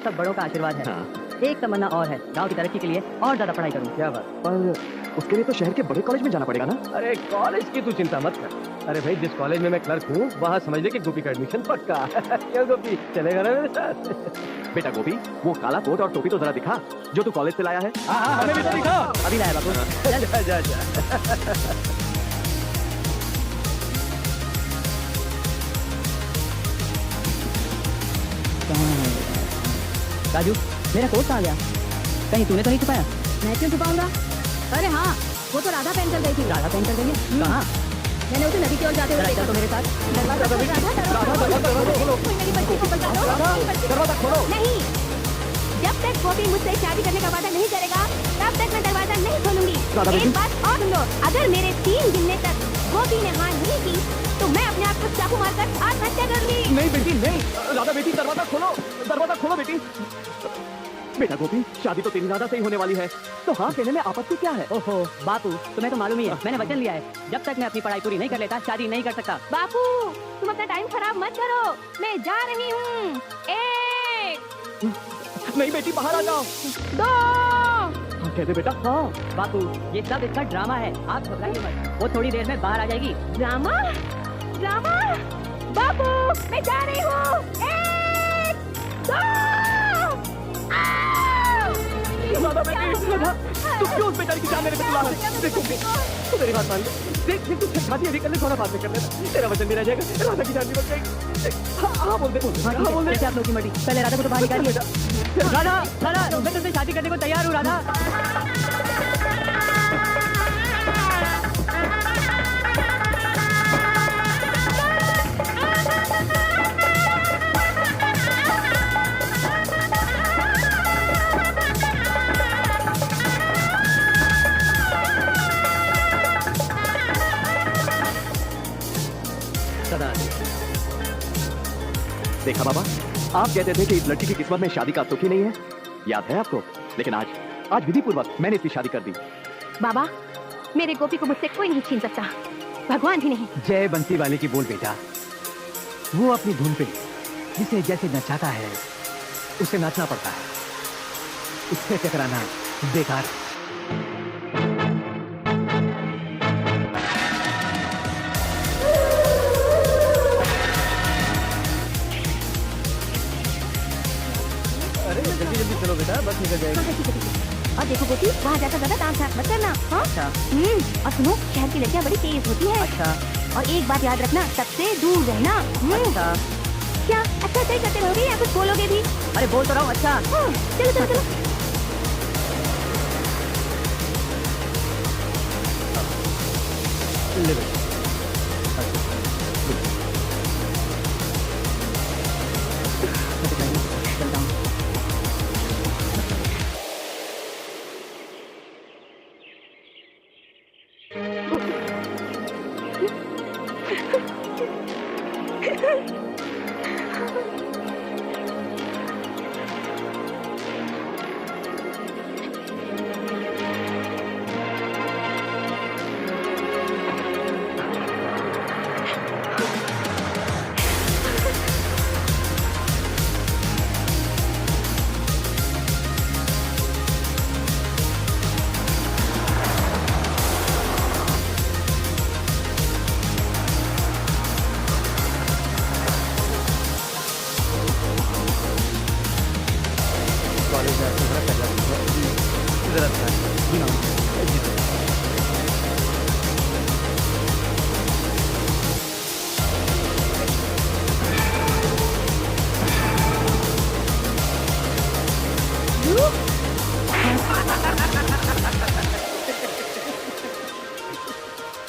सब बड़ों का आशीर्वाद है। हाँ। एक तमन्ना और है, गांव की तरक्की के लिए और ज्यादा पढ़ाई करूं। क्या बात। पर उसके लिए तो शहर के बड़े कॉलेज में जाना पड़ेगा ना। अरे कॉलेज की तू चिंता मत कर। अरे भाई जिस कॉलेज में मैं क्लर्क हूँ वहाँ समझ ले कि गोपी का एडमिशन पक्का। क्यों गोपी, चलेगा ना मेरे साथ? बेटा गोपी, वो काला कोट और टोपी तो जरा दिखा जो तू कॉलेज से लाया है। हाँ, हमें भी तो दिखा। अभी लाया बापू। जा जा जा। राजू, मेरा कोट कहाँ गया? कहीं तूने तो नहीं छुपाया? मैं क्यों छुपाऊंगा? अरे हाँ, वो तो राधा पहन कर गई थी। राधा पहन कर गई है? कहाँ? मैंने उसे नदी की ओर जाते हुए देखा। तो मेरे साथ दरवाजा खोलो, कोई मेरी बच्ची को बचा लो। दरवाजा खोलो। नहीं, जब तक गोपी मुझसे शादी करने का वादा नहीं करेगा तब तक मैं दरवाजा नहीं खोलूंगी। एक बात और सुन लो, अगर मेरे 3 गिनने तक गोपी ने हाँ नहीं की तो मैं अपने आप को चाकू मारकर आत्महत्या करूंगी। नहीं बेटी नहीं, राधा बेटी दरवाजा खोलो बेटी। बेटा गोपी, शादी तो तेरी राधा से ही होने वाली है, तो हाँ कहने में आपत्ति क्या है? ओहो बापू, तुम्हें तो मालूम ही है, मैंने वचन लिया है, जब तक मैं अपनी पढ़ाई पूरी नहीं कर लेता शादी नहीं कर सकता। बापू, तुम अपना टाइम खराब मत करो, मैं जा रही हूँ। 1 नहीं बेटी, बाहर आ जाओ। 2 कह दे बेटा। हाँ बापू, ये सब इसका ड्रामा है, आप घबराइए मत, वो थोड़ी देर में बाहर आ जाएगी। ड्रामा? बापू, मैं जा रही हूँ। 1 2 राधा बेटी, राधा, तू क्यों उस बेचारी की जान लेने पे तुला है? देख गोपी, तू मेरी बात मान ले। देख तू शादी अभी कर ले, थोड़ा बाद में कर लेना, तेरा वचन भी रह जाएगा, राधा की जान भी बच जाएगी। हाँ बोल दे। हाँ बोल दे, आप लोग की मर्जी, पहले राधा को तो बाहर निकालिए। राधा, मैं तुमसे शादी करने को तैयार हूँ राधा। देखा बाबा, आप कहते थे कि इस लड़की की किस्मत में शादी का सुख ही नहीं है, याद है आपको? लेकिन आज विधि पूर्वक मैंने इसकी शादी कर दी। बाबा, मेरे गोपी को मुझसे कोई नहीं छीन सकता, भगवान भी नहीं। जय बंसी वाले की बोल बेटा, वो अपनी धुन पे जिसे जैसे नचाता है उसे नाचना पड़ता है, उससे टकराना बेकार। जल्दी चलो बेटा, बस निकल जाएगी। और देखो गोपी, वहाँ जाकर ज्यादा डांस मत करना। हाँ? अच्छा। और सुनो, शहर की लड़कियाँ बड़ी तेज होती है। अच्छा। और एक बात याद रखना, सबसे दूर रहना। अच्छा। क्या अच्छा सही करते रहोगे या कुछ बोलोगे भी? अरे बोल तो रहा हूँ। अच्छा चलो चलो चलो। चलता हूँ।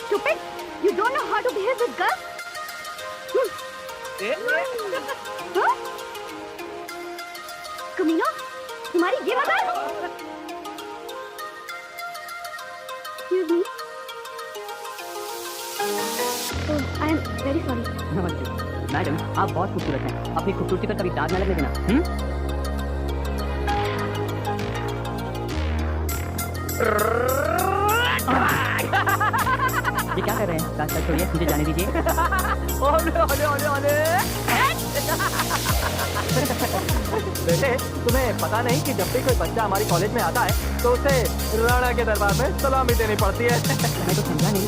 Stupid! You don't know how to behave with girls? हाँ? कमीना, तुम्हारी ये बात है? Excuse me. Oh, I am very sorry. नमस्ते मैडम, आप बहुत खूबसूरत हैं, अपनी खूबसूरती पर कभी दाग न लगने देना। ये क्या कर रहे हैं? रास्ता छोड़िए, मुझे जाने दीजिए। ओले ओले ओले ओले। बेटे, तुम्हें पता नहीं कि जब भी कोई बच्चा हमारी कॉलेज में आता है तो उसे राणा के दरबार में सलामी देनी पड़ती है। मैं तो समझा नहीं।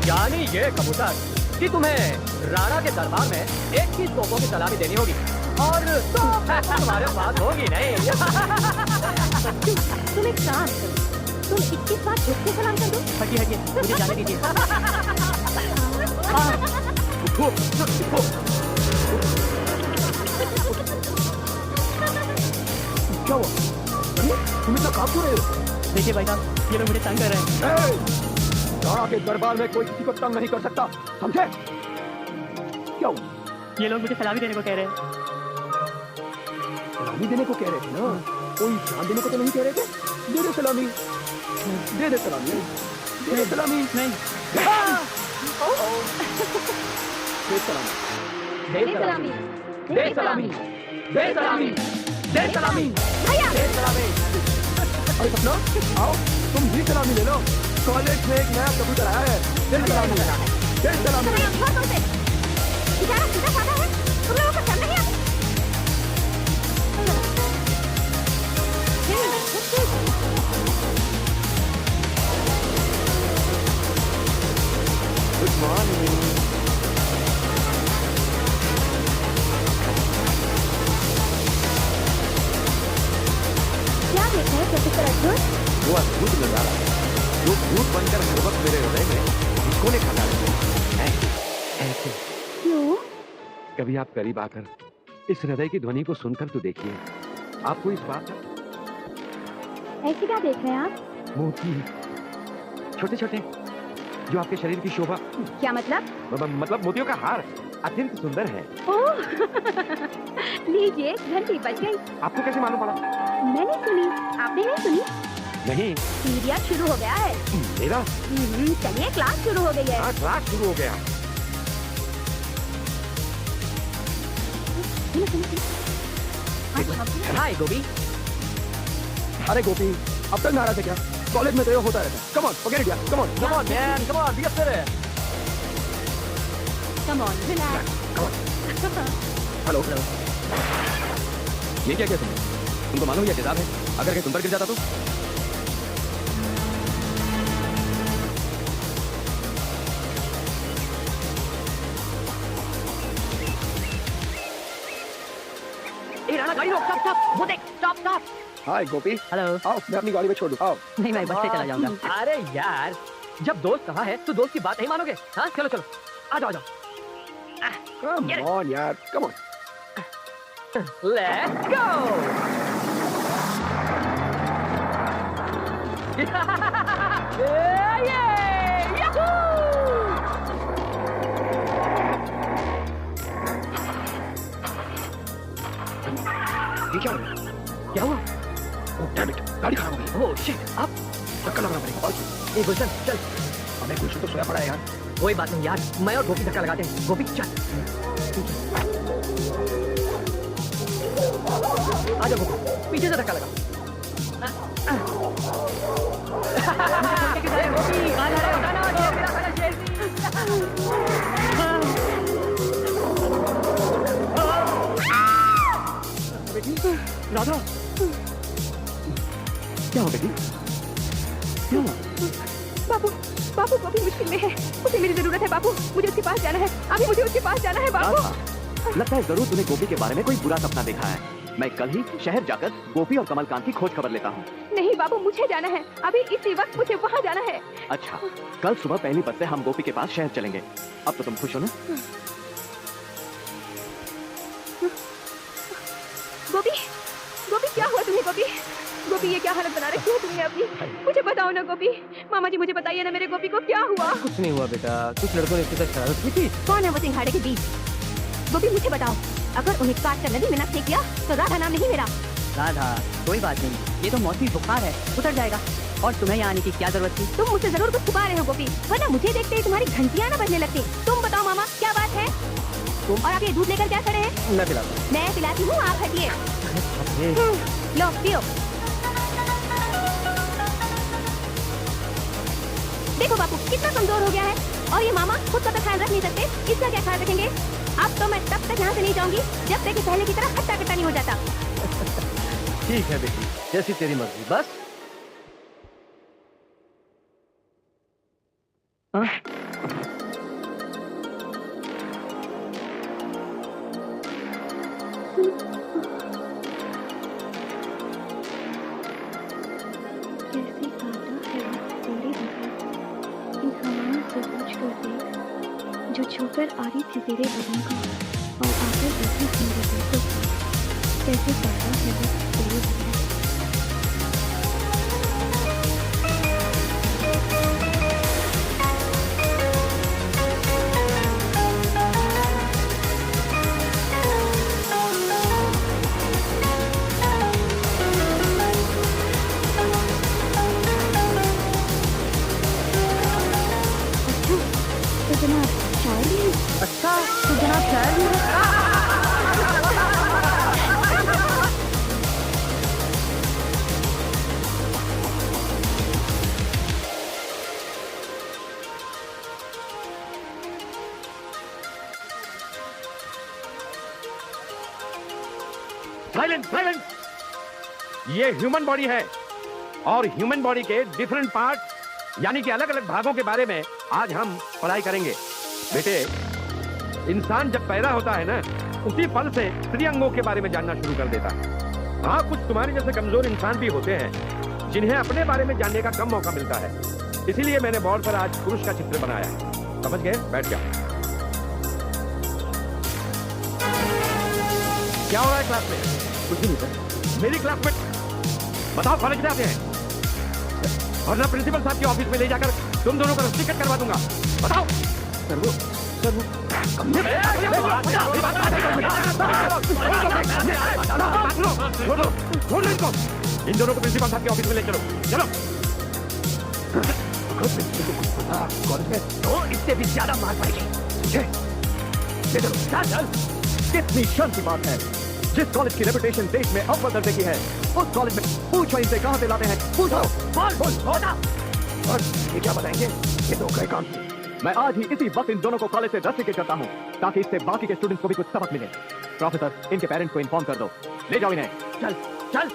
यानी ये कबूतर कि तुम्हें राणा के दरबार में 21 तोपों की सलामी देनी होगी और तुम्हारे पास होगी नहीं। तुम एक काम करो, तुम 21 बार झुक के सलाम कर दो। हटिए हटिए, मुझे जाने दीजिए। क्या हुआ? तुम इतना काम क्यों रहे हो? देखिए भाई साहब, ये लोग मुझे तंग कर रहे हैं। राणा के दरबार में कोई किसी को तंग नहीं कर सकता, समझे? क्या हुआ? ये लोग मुझे सलामी देने को कह रहे हैं। सलामी देने को कह रहे थे ना? कोई जान देने को तो नहीं कह रहे थे? दे दे सलामी, दे दे सलामी, दे दे सलामी। नहीं, दे सलामी, दे सलामी, दे सलामी, दे सलामी, दे सलामी, भैया दे सलामी। अरे सपना, आओ तुम भी सलामी ले लो। कॉलेज में एक नया कबूतर आया है, दे सलामी, दे सलामी। तुम्हें छोड़ दो उसे। बेचारा सीधा साधा है, तुम लोगों को शर्म नहीं आती? Good morning. क्या देख रहे हैं प्रोफेसर अर्जुन? वो अद्भुत नजारा है जो भूत बनकर हर वक्त मेरे हृदय में कोने खा जाते हैं। ऐसे क्यों? कभी आप करीब आकर इस हृदय की ध्वनि को सुनकर तो देखिए, आपको इस बात का ऐसे क्या देख रहे हैं आप? मोती छोटे छोटे जो आपके शरीर की शोभा, क्या मतलब? मतलब मोतियों का हार अत्यंत सुंदर है। ओह लीजिए, घंटी बज गई। आपको कैसे मालूम पड़ा? मैंने सुनी, आपने नहीं सुनी? नहीं, पीरियड शुरू हो गया है। मेरा चलिए क्लास शुरू हो गई है। हाँ, क्लास शुरू हो गया। हाय गोपी। अरे गोपी, अब तक नाराज है क्या? कॉलेज में तो ये होता रहता है। कम ऑन, फॉरगेट इट यार। Come on, come on man, come on, be a serious. Come on, relax. Hello hello. ये क्या तुमने? तुमको मालूम ये तेजाब है, अगर कहीं तुम पर गिर जाता तो? ए राणा, गाड़ी रोक, स्टॉप स्टॉप, वो देख, स्टॉप स्टॉप। हाय गोपी, हेलो। आओ मैं अपनी गाड़ी में छोड़ दूं, आओ। नहीं, मैं बस से चला जाऊंगा। अरे यार, जब दोस्त कहा है तो दोस्त की बात नहीं मानोगे? हाँ चलो चलो, आ जाओ आ जाओ। कम ऑन यार, कम ऑन। Let's go. ये क्या हो गया? क्या हुआ? ओह डैम इट, गाड़ी खराब हो गई। ओह शिट, अब धक्का लगाना पड़ेगा। ए गुलशन चल। हमें गुलशन तो सोया पड़ा है यार। कोई बात नहीं यार, मैं और गोपी धक्का लगाते हैं। गोपी चल। आ जाओ गोपी, पीछे से धक्का लगा। गोपी आ जा रहे हो? खाना शेर, मेरा खाना शेर। राधा, क्या हो बेटी? क्या हुआ? बाबू, बाबू गोपी मुश्किल में है। उसे मेरी जरूरत है बाबू, मुझे उसके पास जाना है। अभी मुझे उसके पास जाना है बाबू। लगता है जरूर तूने गोपी के बारे में कोई बुरा सपना देखा है। मैं कल ही शहर जाकर गोपी और कमलकांत की खोज खबर लेता हूँ। नहीं बाबू, मुझे जाना है अभी, इसी वक्त मुझे वहाँ जाना है। अच्छा, कल सुबह पहली बस से हम गोपी के पास शहर चलेंगे। अब तो तुम खुश हो ना? गोपी, गोपी क्या हुआ तुम्हें? गोपी, गोपी ये क्या हालत बना रखी है तुमने अपनी? मुझे बताओ ना गोपी। मामा जी मुझे बताइए ना, मेरे गोपी को क्या हुआ? कुछ नहीं हुआ बेटा, कुछ लड़कों ने इसके साथ शरारत की थी। कौन है वो सिंघाड़े के बीच? गोपी मुझे बताओ, अगर उन्हें काट कर नदी में न फेंक दिया तो राधा नाम नहीं मेरा। राधा, कोई बात नहीं, ये तो मौसमी बुखार है, उतर जाएगा। और तुम्हें यहाँ आने की क्या जरूरत थी? तुम मुझसे जरूर कुछ छुपा रहे हो गोपी, वरना मुझे देखते ही तुम्हारी घंटियां न बजने लगती। तुम बताओ मामा, क्या बात है? और आप ये दूध लेकर क्या खड़े हैं? मैं पिलाता हूँ। मैं पिलाती हूँ, आप हटिए। लो पियो। देखो बापू कितना कमजोर हो गया है। और ये मामा खुद का तो ख्याल रख नहीं सकते, इसका क्या ख्याल रखेंगे? अब तो मैं तब तक यहाँ से नहीं जाऊंगी जब तक कि पहले की तरह हट्टा कट्टा नहीं हो जाता। ठीक है बेटी, जैसी तेरी मर्जी। बस हाँ? कैसे काटा है तेरे बगैर, इन हवाओं से पूछ कर देख, जो छूकर आ रही थी तेरे बदन को और आकर बैठी थी मेरे दिल को। कैसे काटा है तेरे बगैर। तो जनाब शायर भी हैं। अच्छा, तो जनाब शायर भी है। Silence silence. ये ह्यूमन बॉडी है और ह्यूमन बॉडी के डिफरेंट पार्ट यानी कि अलग अलग भागों के बारे में आज हम पढ़ाई करेंगे। बेटे, इंसान जब पैदा होता है ना, उसी पल से त्रिअंगों के बारे में जानना शुरू कर देता है। हाँ, कुछ तुम्हारे जैसे कमजोर इंसान भी होते हैं जिन्हें अपने बारे में जानने का कम मौका मिलता है। इसीलिए मैंने बोर्ड पर आज पुरुष का चित्र बनाया है। समझ गए? बैठ जाओ। क्या हो रहा है क्लास में? कुछ भी नहीं सर। मेरी क्लास में बताओ, कॉलेज में आते हैं और ना प्रिंसिपल साहब के ऑफिस में ले जाकर तुम दोनों का टिकट करवा दूंगा। बताओ। सर वो छोड़ो इनको। इन दोनों को प्रिंसिपल साहब के ऑफिस में ले चलो। चलो। कॉलेज में तो इससे भी ज्यादा मार पड़ेगी। ले चलो। चल। कितनी शर्म की बात है। जिस कॉलेज की रेपुटेशन देश में अव्वल दर्जे की है, उस कॉलेज में पूछो इनसे कहां से लाते हैं। पूछो। बोल बोल। और ये क्या बताएंगे? ये तो कई काम। मैं आज ही इसी वक्त इन दोनों को कॉलेज से रद्द करता हूं ताकि इससे बाकी के स्टूडेंट्स को भी कुछ सबक मिले। प्रोफेसर, इनके पेरेंट्स को इन्फॉर्म कर दो। ले जाओ इन्हें। चल चल।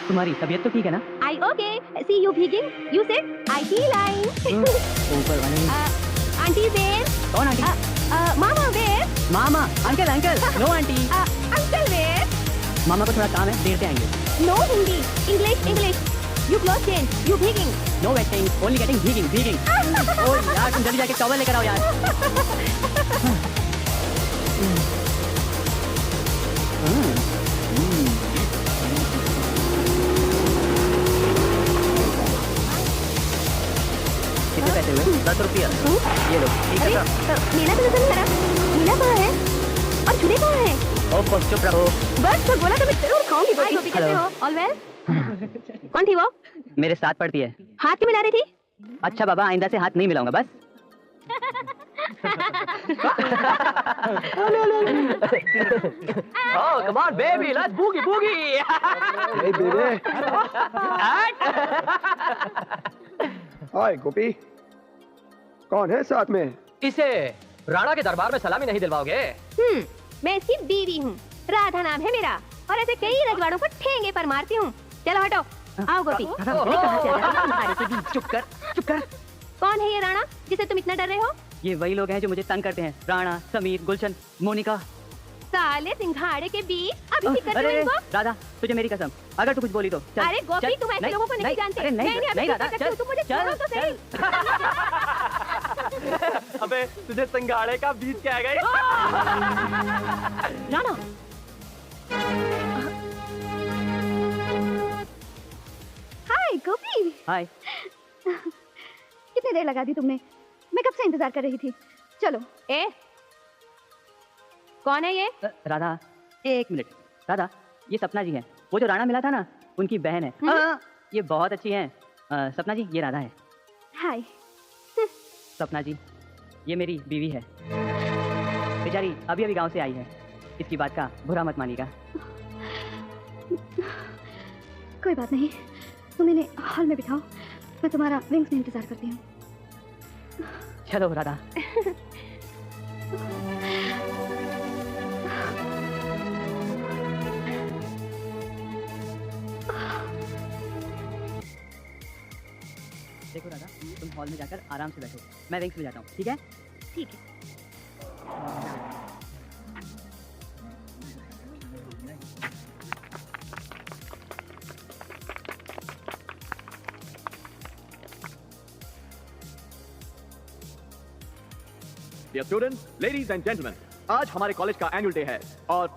तुम्हारी तबीयत तो ठीक है ना? आई ओके, सी यू भीगिंग, you said I feel line. ऊपर वाले आंटी देर। कौन आंटी? मामा वेयर? मामा। Uncle uncle. No aunty. Uncle where? मामा को थोड़ा काम है, देर से आएंगे। No Hindi, English English. You close change, you भीगिंग। नो वेटिंग, ओनली गेटिंग भीगिंग भीगिंग। ओ यार, तुम जल्दी जाके टॉवल लेकर आओ यार। कितने पैसे हुए? 10 रुपया। ये लो। ठीक अरे, है। मीना तो नजर नहीं आ रहा। मीना कहाँ है? और छुरी कहाँ है? ओह, चुप रहो। बस तो बोला तो मैं जरूर खाऊंगी। गोपी कैसे हो? All well? कौन थी वो? मेरे साथ पढ़ती है। हाथ क्यों मिला रही थी? अच्छा बाबा, आइंदा से हाथ नहीं मिलाऊंगा बस। Oh, come on, baby, let's boogie boogie. Hey, baby. हाय गोपी, कौन है साथ में? इसे राणा के दरबार में सलामी नहीं दिलवाओगे? मैं इसकी बीवी हूँ, राधा नाम है मेरा, और ऐसे कई रजवाड़ों को ठेंगे पर मारती हूँ। चलो हटो, आओ गोपी। चुप कर, चुप कर। कौन है ये राणा जिसे तुम इतना डर रहे हो? ये वही लोग हैं जो मुझे तंग करते हैं। राणा, समीर, गुलशन, मोनिका। साले सिंघाड़े के बीच अभी भी करते हो अरे इनको? राधा, तुझे मेरी कसम, अगर तू कुछ बोली तो चल। अरे गोपी, तुम ऐसे लोगों को नहीं जानते। अरे नहीं, अभी नहीं राधा, करती हूँ, चल, तुम मुझे छोड़ो तो सही। अबे तुझे संगाड़े का बीज क्या गई? राणा, हाय गोपी। हाय। कितनी देर लगा दी तुमने? मैं कब से इंतजार कर रही थी। चलो। ए, कौन है ये? राधा, एक मिनट। राधा, ये सपना जी हैं। वो जो राणा मिला था ना, उनकी बहन है। ये बहुत अच्छी हैं। सपना जी, ये राधा है। हाय। सपना जी, ये मेरी बीवी है। बेचारी अभी अभी गांव से आई है। इसकी बात का बुरा मत मानिएगा। कोई बात नहीं, तुम इन्हें हॉल में बिठाओ, मैं तुम्हारा विंग्स में इंतजार करती हूँ। चलो राधा। देखो राधा, तुम हॉल में जाकर आराम से बैठो, मैं विंग्स में जाता हूँ, ठीक है? ठीक है। Dear students, ladies and gentleman, आज हमारे कॉलेज का एनुअल डे है और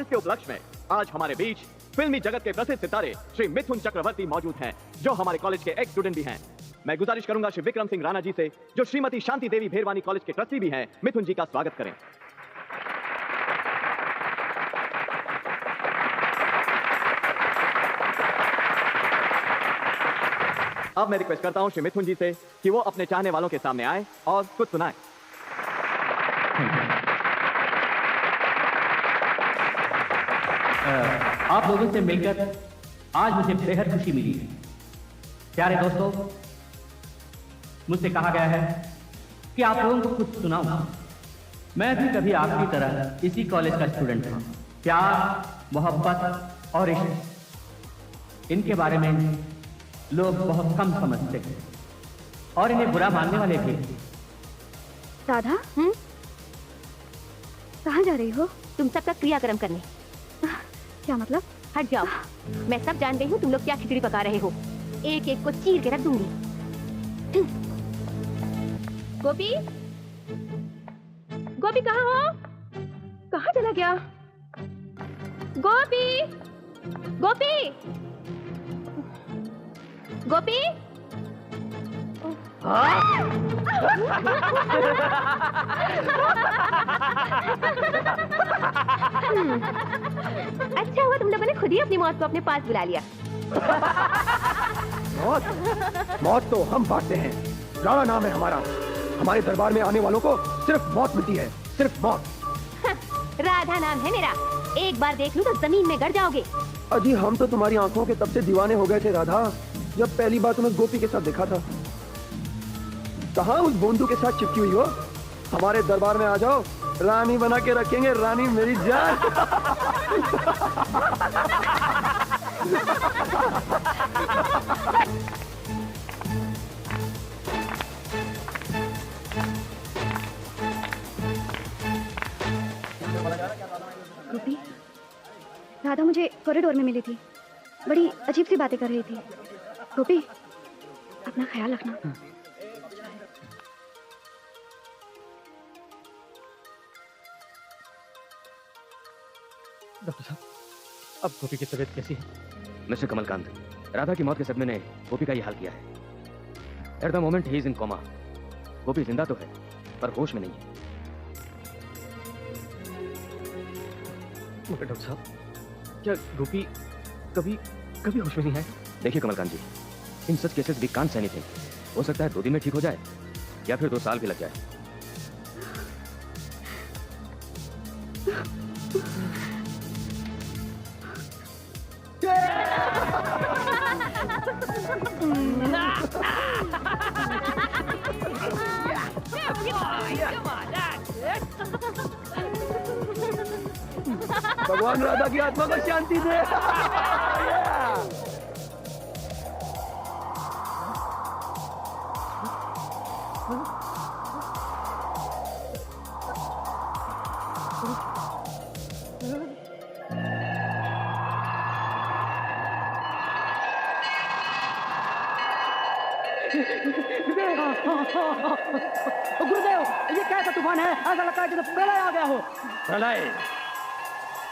इसके उपलक्ष्य में आज हमारे बीच फिल्मी जगत के प्रसिद्ध सितारे श्री मिथुन चक्रवर्ती मौजूद हैं, जो हमारे कॉलेज के एक स्टूडेंट भी हैं। मैं गुजारिश करूंगा श्री विक्रम सिंह राणा जी से, जो श्रीमती शांति देवी भेरवानी कॉलेज के ट्रस्टी भी हैं, मिथुन जी का स्वागत करें। अब मैं रिक्वेस्ट करता हूं श्री मिथुन जी से कि वो अपने चाहने वालों के सामने आए और कुछ सुनाएं। आप लोगों से मिलकर आज मुझे बेहद खुशी मिली है। प्यारे दोस्तों, मुझसे कहा गया है कि आप लोगों को कुछ सुनाऊं। मैं भी कभी आपकी तरह इसी कॉलेज का स्टूडेंट था। प्यार, मोहब्बत और इश्क, इनके बारे में लोग बहुत कम समझते हैं और इन्हें बुरा मानने वाले भी। राधा, कहाँ जा रही हो? तुम सबका क्रियाक्रम करने। क्या मतलब? हट जाओ, मैं सब जान रही हूँ तुम लोग क्या खिचड़ी पका रहे हो। एक एक को चीर के रख दूंगी। गोपी, गोपी कहाँ हो? कहाँ चला गया? गोपी, गोपी, गोपी। अच्छा हुआ तुम लोगों ने खुद ही अपनी मौत को अपने पास बुला लिया। मौत तो हम बांटते हैं। राणा नाम है हमारा। हमारे दरबार में आने वालों को सिर्फ मौत मिलती है, सिर्फ मौत। राधा नाम है मेरा। एक बार देख लूं तो जमीन में गड़ जाओगे। अजी, हम तो तुम्हारी आंखों के तब से दीवाने हो गए थे राधा, जब पहली बार तुम्हें गोपी के साथ देखा था। कहाँ उस बोंदू के साथ चिपकी हुई हो? हमारे दरबार में आ जाओ, रानी बना के रखेंगे, रानी मेरी जान। गोपी, राधा मुझे कॉरिडोर में मिली थी, बड़ी अजीब सी बातें कर रही थी। गोपी, अपना ख्याल रखना। डॉक्टर साहब, अब गोपी की तबीयत कैसी है? मिस्टर कमलकांत, राधा की मौत के सदमे ने गोपी का ये हाल किया है। At the moment he is in coma. Gopi जिंदा तो है पर होश में नहीं है। मगर डॉक्टर साहब, क्या गोपी कभी कभी होश में नहीं है? देखिए Kamalkant ji, in such cases we can't say anything. हो सकता है 2 दिन में ठीक हो जाए या फिर 2 साल भी लग जाए। भगवान राधा की आत्मा को शांति दे। गुरुदेव, ये कैसा तूफान है? ऐसा लगता है जैसे प्रलय आ गया हो। प्रलय,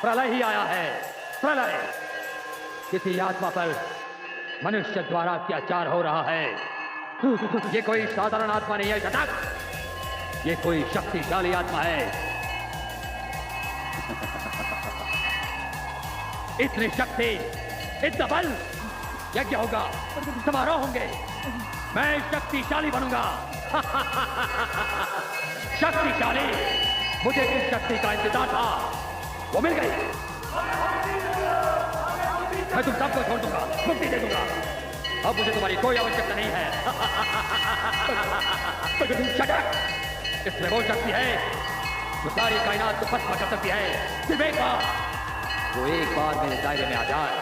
प्रलय ही आया है। प्रलय किसी आत्मा पर मनुष्य द्वारा अत्याचार हो रहा है। ये कोई साधारण आत्मा नहीं है घटक, ये कोई शक्तिशाली आत्मा है। इतनी शक्ति, इतना बल, यज्ञ होगा, समारोह होंगे, मैं शक्तिशाली बनूंगा। शक्तिशाली, मुझे जिस शक्ति का इंतजार था वो मिल गई। मैं तुम सबको छोड़ दूंगा, मुक्ति दे दूंगा। अब मुझे तुम्हारी कोई आवश्यकता नहीं है। Shut up! इसमें वो शक्ति है जो सारी कायनात को भस्म कर सकती है। सिर्फ एक बार, वो एक बार मेरे दायरे में आ जाए,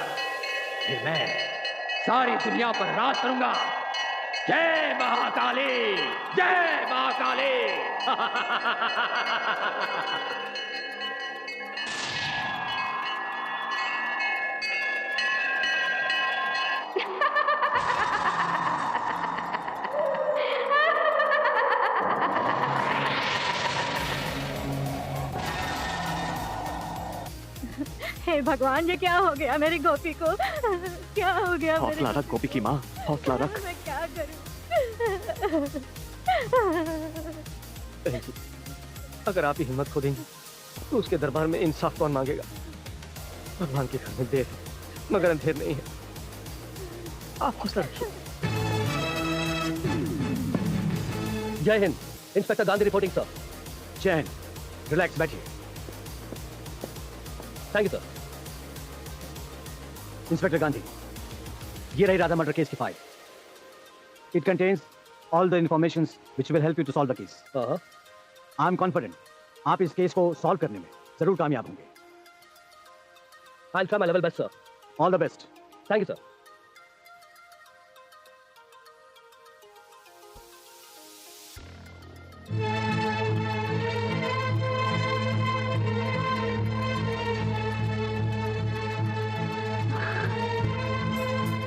फिर मैं सारी दुनिया पर राज करूंगा। जय महाकाली, जय महाकाली। हे भगवान, ये क्या हो गया मेरी गोपी को? क्या हो गया? हौसला रख गोपी की माँ, हौसला रख। मैं क्या करूं? बहन जी, अगर आप ही हिम्मत खो देंगी तो उसके दरबार में इंसाफ कौन मांगेगा? भगवान के घर में देर है मगर अंधेर नहीं है। आप हौसला रखिए। जय Hind, inspector Gandhi reporting sir. जय हिंद, रिलैक्स, बैठिए। Thank you sir. Inspector Gandhi, ये रही राधा मर्डर केस की file. It contains all the information which will help you to solve the case. I am confident आप इस केस को सॉल्व करने में जरूर कामयाब होंगे। I will try my level best sir. All the best. Thank you sir.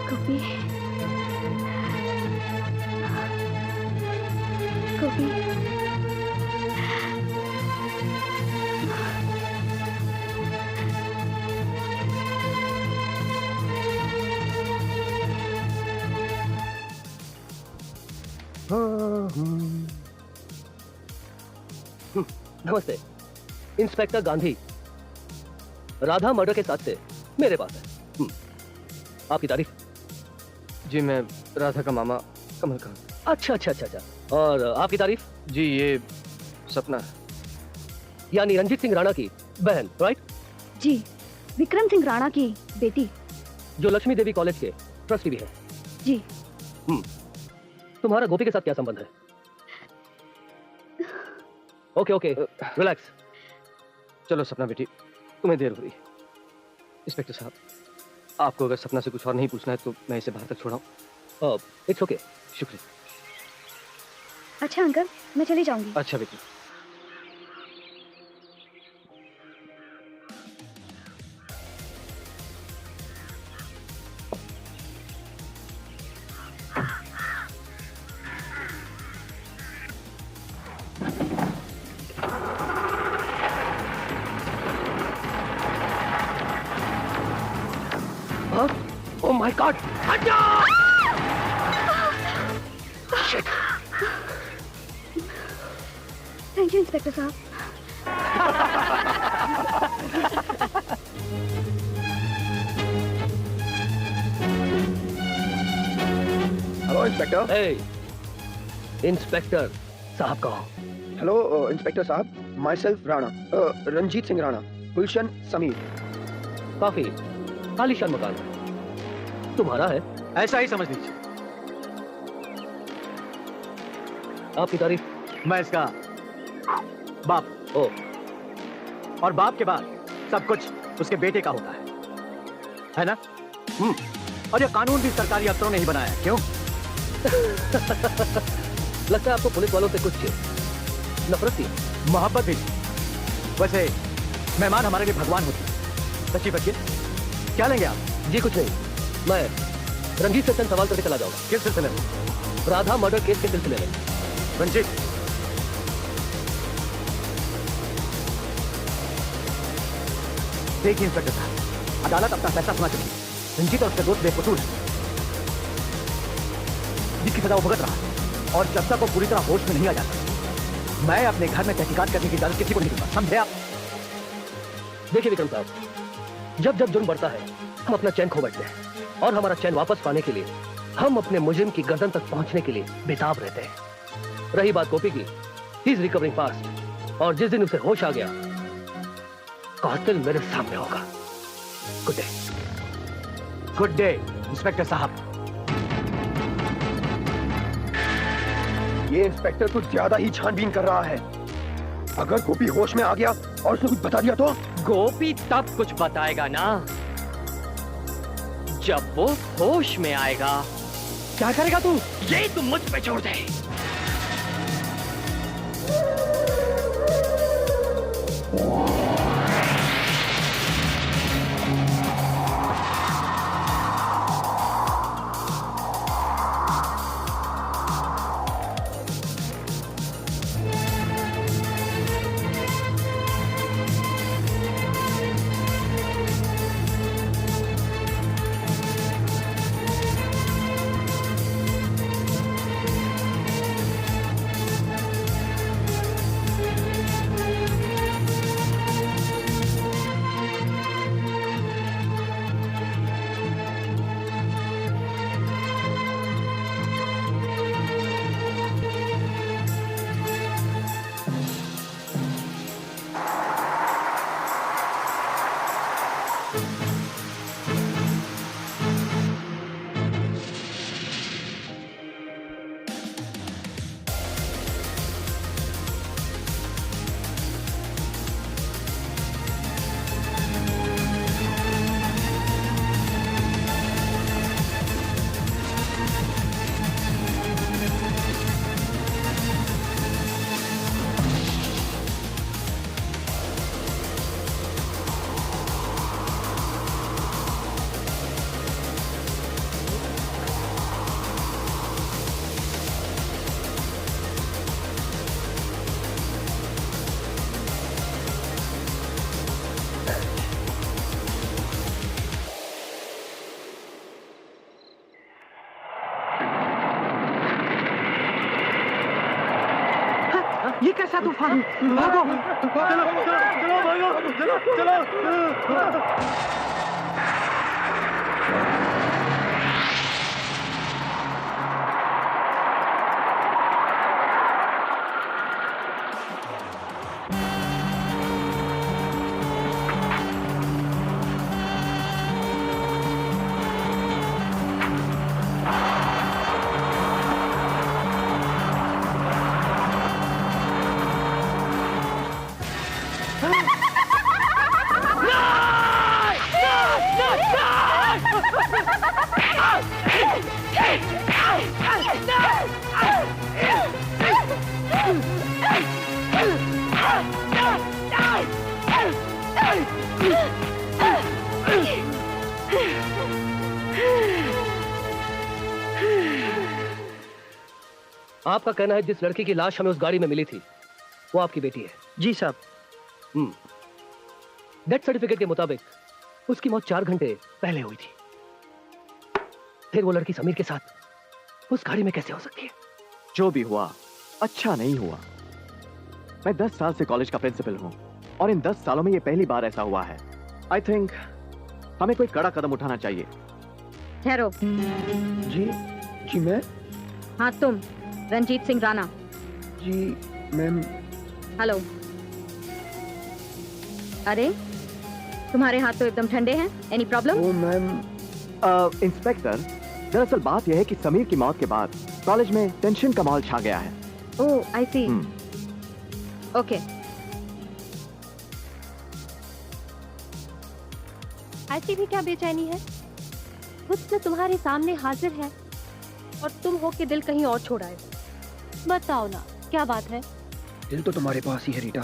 Gopi, Gopi, नमस्ते inspector Gandhi. Radha murder के साथ से मेरे पास है। आपकी तारीफ? जी मैं राधा का मामा कमल खान। अच्छा अच्छा अच्छा अच्छा। और आपकी तारीफ? जी ये सपना है। यानी रंजीत सिंह राणा की बहन, राइट? जी, विक्रम सिंह राणा की बेटी। जो लक्ष्मी देवी कॉलेज के ट्रस्टी भी है। जी। तुम्हारा गोपी के साथ क्या संबंध है? Okay okay, relax. चलो सपना बेटी, तुम्हें देर हो रही है। इंस्पेक्टर साहब, आपको अगर सपना से कुछ और नहीं पूछना है तो मैं इसे बाहर तक छोड़ाऊं? It's okay. शुक्रिया। अच्छा अंकल, मैं चली जाऊंगी। अच्छा बेटी। Oh my God! Thank you inspector साहब। Hello inspector. इंस्पेक्टर साहब कहो। हेलो इंस्पेक्टर साहब, माई सेल्फ राणा, रंजीत सिंह राणा, गुलशन समीर। काफी आलीशान मकान है। तुम्हारा है? ऐसा ही समझ लीजिए। आपकी तारीफ? मैं इसका बाप। ओ, और बाप के बाद सब कुछ उसके बेटे का होता है ना? और ये कानून भी सरकारी अफसरों ने ही बनाया है। क्यों? लगता है आपको पुलिस वालों से कुछ नफरत थी। मोहब्बत भी। वैसे मेहमान हमारे लिए भगवान होते हैं। सच्ची बच्ची, क्या लेंगे आप? जी कुछ नहीं, मैं रंजीत से चंद सवाल करके चला जाऊंगा। किस सिलसिले में? राधा मर्डर केस के सिलसिले में। रंजीत, देखिए इंस्पेक्टर साहब, अदालत अपना फैसला सुना चुकी है। रंजीत और उसके दोस्त बेकसूर हैं, जिसकी सजा वो भुगत रहा है। और जब तक वो पूरी तरह होश में नहीं आ जाता, मैं अपने घर में तहकीकात करने की इजाजत किसी को नहीं दूंगा, समझे आप? देखिए विक्रम साहब, जब जब जुर्म बढ़ता है हम अपना चैन खो बैठते हैं, और हमारा चैन वापस पाने के लिए हम अपने मुजरिम की गर्दन तक पहुंचने के लिए बेताब रहते हैं। रही बात गोपी की, ही इज रिकवरिंग फास्ट, और जिस दिन उसे होश आ गया कातिल मेरे सामने होगा। Good day. Good day inspector साहब। ये इंस्पेक्टर कुछ ज्यादा ही छानबीन कर रहा है। अगर गोपी होश में आ गया और उसने कुछ बता दिया तो? गोपी तब कुछ बताएगा ना जब वो होश में आएगा। क्या करेगा तू? ये तुम मुझ पे छोड़ दे। ये कैसा तूफान? भागो! चलो भागो! चलो! आपका कहना है जिस लड़की की लाश हमें उस गाड़ी में मिली थी वो आपकी बेटी है? जी साहब। डेथ सर्टिफिकेट के मुताबिक उसकी मौत 4 घंटे पहले हुई थी। फिर वो लड़की समीर के साथ उस गाड़ी में कैसे हो सकती है? जो भी हुआ अच्छा नहीं हुआ। मैं 10 साल से कॉलेज का प्रिंसिपल हूं और इन 10 सालों में ये पहली बार ऐसा हुआ है। आई थिंक हमें कोई कड़ा कदम उठाना चाहिए। ठहरो। जी मैं? हाँ तुम, रंजीत सिंह राणा। जी मैम। हेलो। अरे तुम्हारे हाथ तो एकदम ठंडे हैं। Any problem? Oh ma'am. Inspector, दरअसल बात यह है कि समीर की मौत के बाद कॉलेज में टेंशन का माहौल छा गया है। ओह आई सी। ओके। ऐसी भी क्या बेचैनी है? हुस्न तुम्हारे सामने हाजिर है और तुम हो के दिल कहीं और छोड़ आए। बताओ ना क्या बात है? दिल तो तुम्हारे पास ही है रीटा,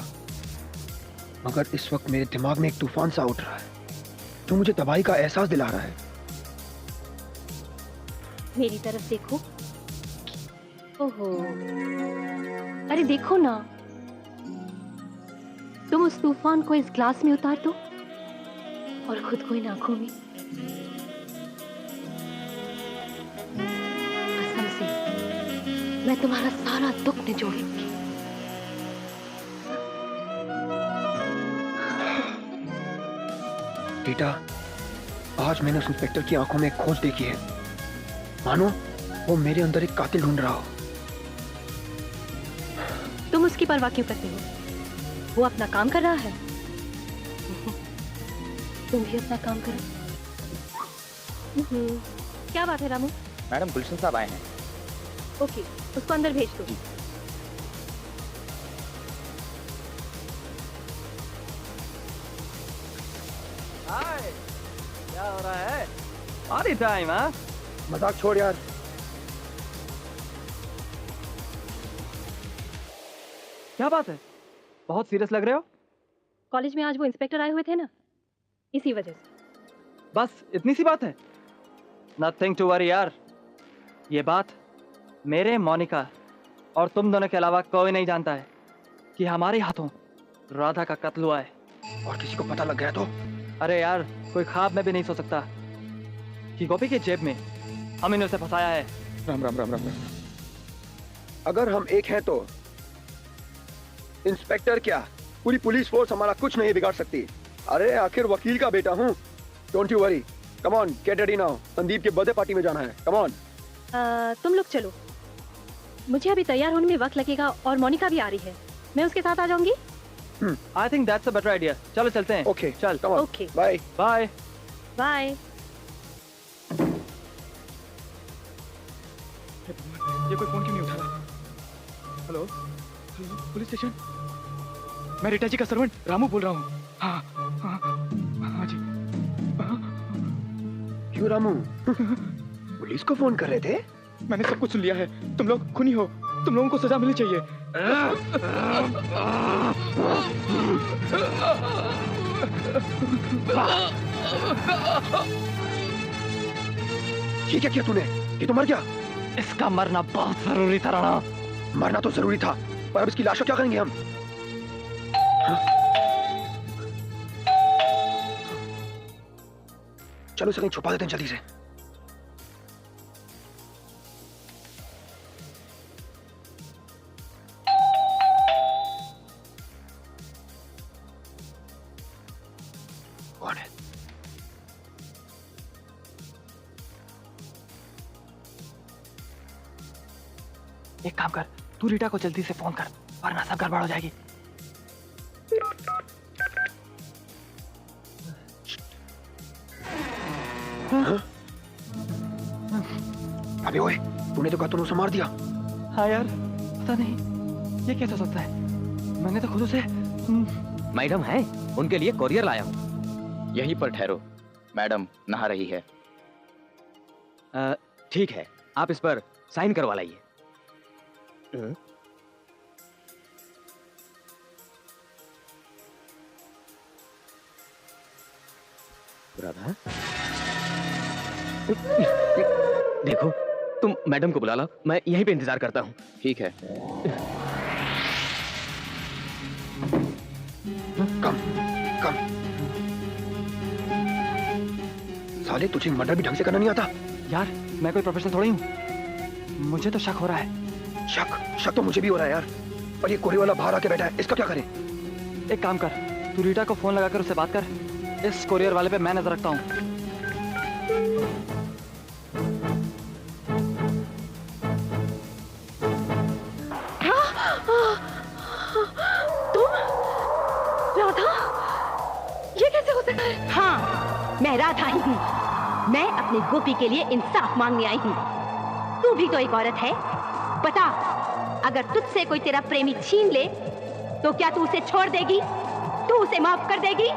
मगर इस वक्त मेरे दिमाग में एक तूफान सा उठ रहा है जो मुझे तबाही का एहसास दिला रहा है। मेरी तरफ देखो। ओहो, अरे देखो ना, तुम उस तूफान को इस ग्लास में उतार दो और खुद को इन आंखों में। कसम से मैं तुम्हारा सारा दुख निचोड़ लूंगी। रीटा, आज मैंने उस इंस्पेक्टर की आंखों में एक खोज देखी है। मानो वो मेरे अंदर एक कातिल ढूंढ रहा हो। तुम उसकी परवाह क्यों करते हो? वो अपना काम कर रहा है। तुम भी अपना काम करो। क्या बात है रामू? मैडम गुलशन साहब आए हैं। ओके, उसको अंदर भेज दो। हाय, क्या हो रहा है? पार्टी टाइम, हाँ? मजाक छोड़ यार। क्या बात है? बहुत सीरियस लग रहे हो। कॉलेज में आज वो इंस्पेक्टर आए हुए थे ना, इसी वजह से। बस इतनी सी बात है? नथिंग टू वरी यार। ये बात मेरे, मोनिका और तुम दोनों के अलावा कोई नहीं जानता है कि हमारे हाथों राधा का कत्ल हुआ है। और किसी को पता लग गया तो? अरे यार, कोई ख्वाब में भी नहीं सोच सकता कि गोपी के जेब में हमने उसे फंसाया है। राम राम राम राम राम। अगर हम एक हैं तो इंस्पेक्टर क्या, पूरी पुलिस फोर्स हमारा कुछ नहीं बिगाड़ सकती। अरे आखिर वकील का बेटा हूँ। Don't you worry, come on, get ready now. Sandeep के बर्थडे पार्टी में जाना है, कम ऑन। तुम लोग चलो, मुझे अभी तैयार होने में वक्त लगेगा और मोनिका भी आ रही है, मैं उसके साथ आ जाऊंगी। I think that's a better idea. चलो चलते हैं। ओके चल, come on. Okay, bye bye. Bye. ये कोई फोन क्यों नहीं उठा रहा? Hello hello, police station. मैं रीटा जी का सर्वेंट रामू बोल रहा हूँ। हाँ हाँ हाँ जी। क्यों रामू? पुलिस को फोन कर रहे थे? मैंने सब कुछ सुन लिया है। तुम लोग खूनी हो, तुम लोगों को सजा मिलनी चाहिए। ये क्या किया तूने? ये तो मर गया। इसका मरना बहुत जरूरी था राणा। मरना तो जरूरी था, पर अब इसकी लाश को क्या करेंगे हम? चलो इसे कहीं छुपा देते हैं जल्दी से। कौन है? एक काम कर, तू रीटा को जल्दी से फोन कर, वरना सब गड़बड़ हो जाएगी। अबे ओए, तूने तो कहा तूने उसे मार दिया। हाँ यार, पता नहीं ये कैसे हो सकता है। मैंने तो खुद उसे मैडम है, उनके लिए कोरियर लाया हूँ। यहीं पर ठहरो, मैडम नहा रही है। ठीक है, आप इस पर साइन करवा लाइए। राधा, देखो तुम मैडम को बुला लो, मैं यहीं पे इंतजार करता हूँ। ठीक है। कम कम। साले तुझे मर्डर भी ढंग से करना नहीं आता? यार मैं कोई प्रोफेशनल थोड़ी हूँ, मुझे तो शक हो रहा है। शक तो मुझे भी हो रहा है यार, पर ये कोरी वाला बाहर आके बैठा है, इसका क्या करें? एक काम कर, तू रीटा को फोन लगाकर उससे बात कर। इस कोरियर वाले पे मैं नजर रखता हूँ। तुम राधा, ये कैसे हो सकता है? हाँ, मैं राधा ही हूँ। मैं अपनी गोपी के लिए इंसाफ मांगने आई हूँ। तू भी तो एक औरत है। बता, अगर तुझसे कोई तेरा प्रेमी छीन ले तो क्या तू उसे छोड़ देगी? तू उसे माफ कर देगी?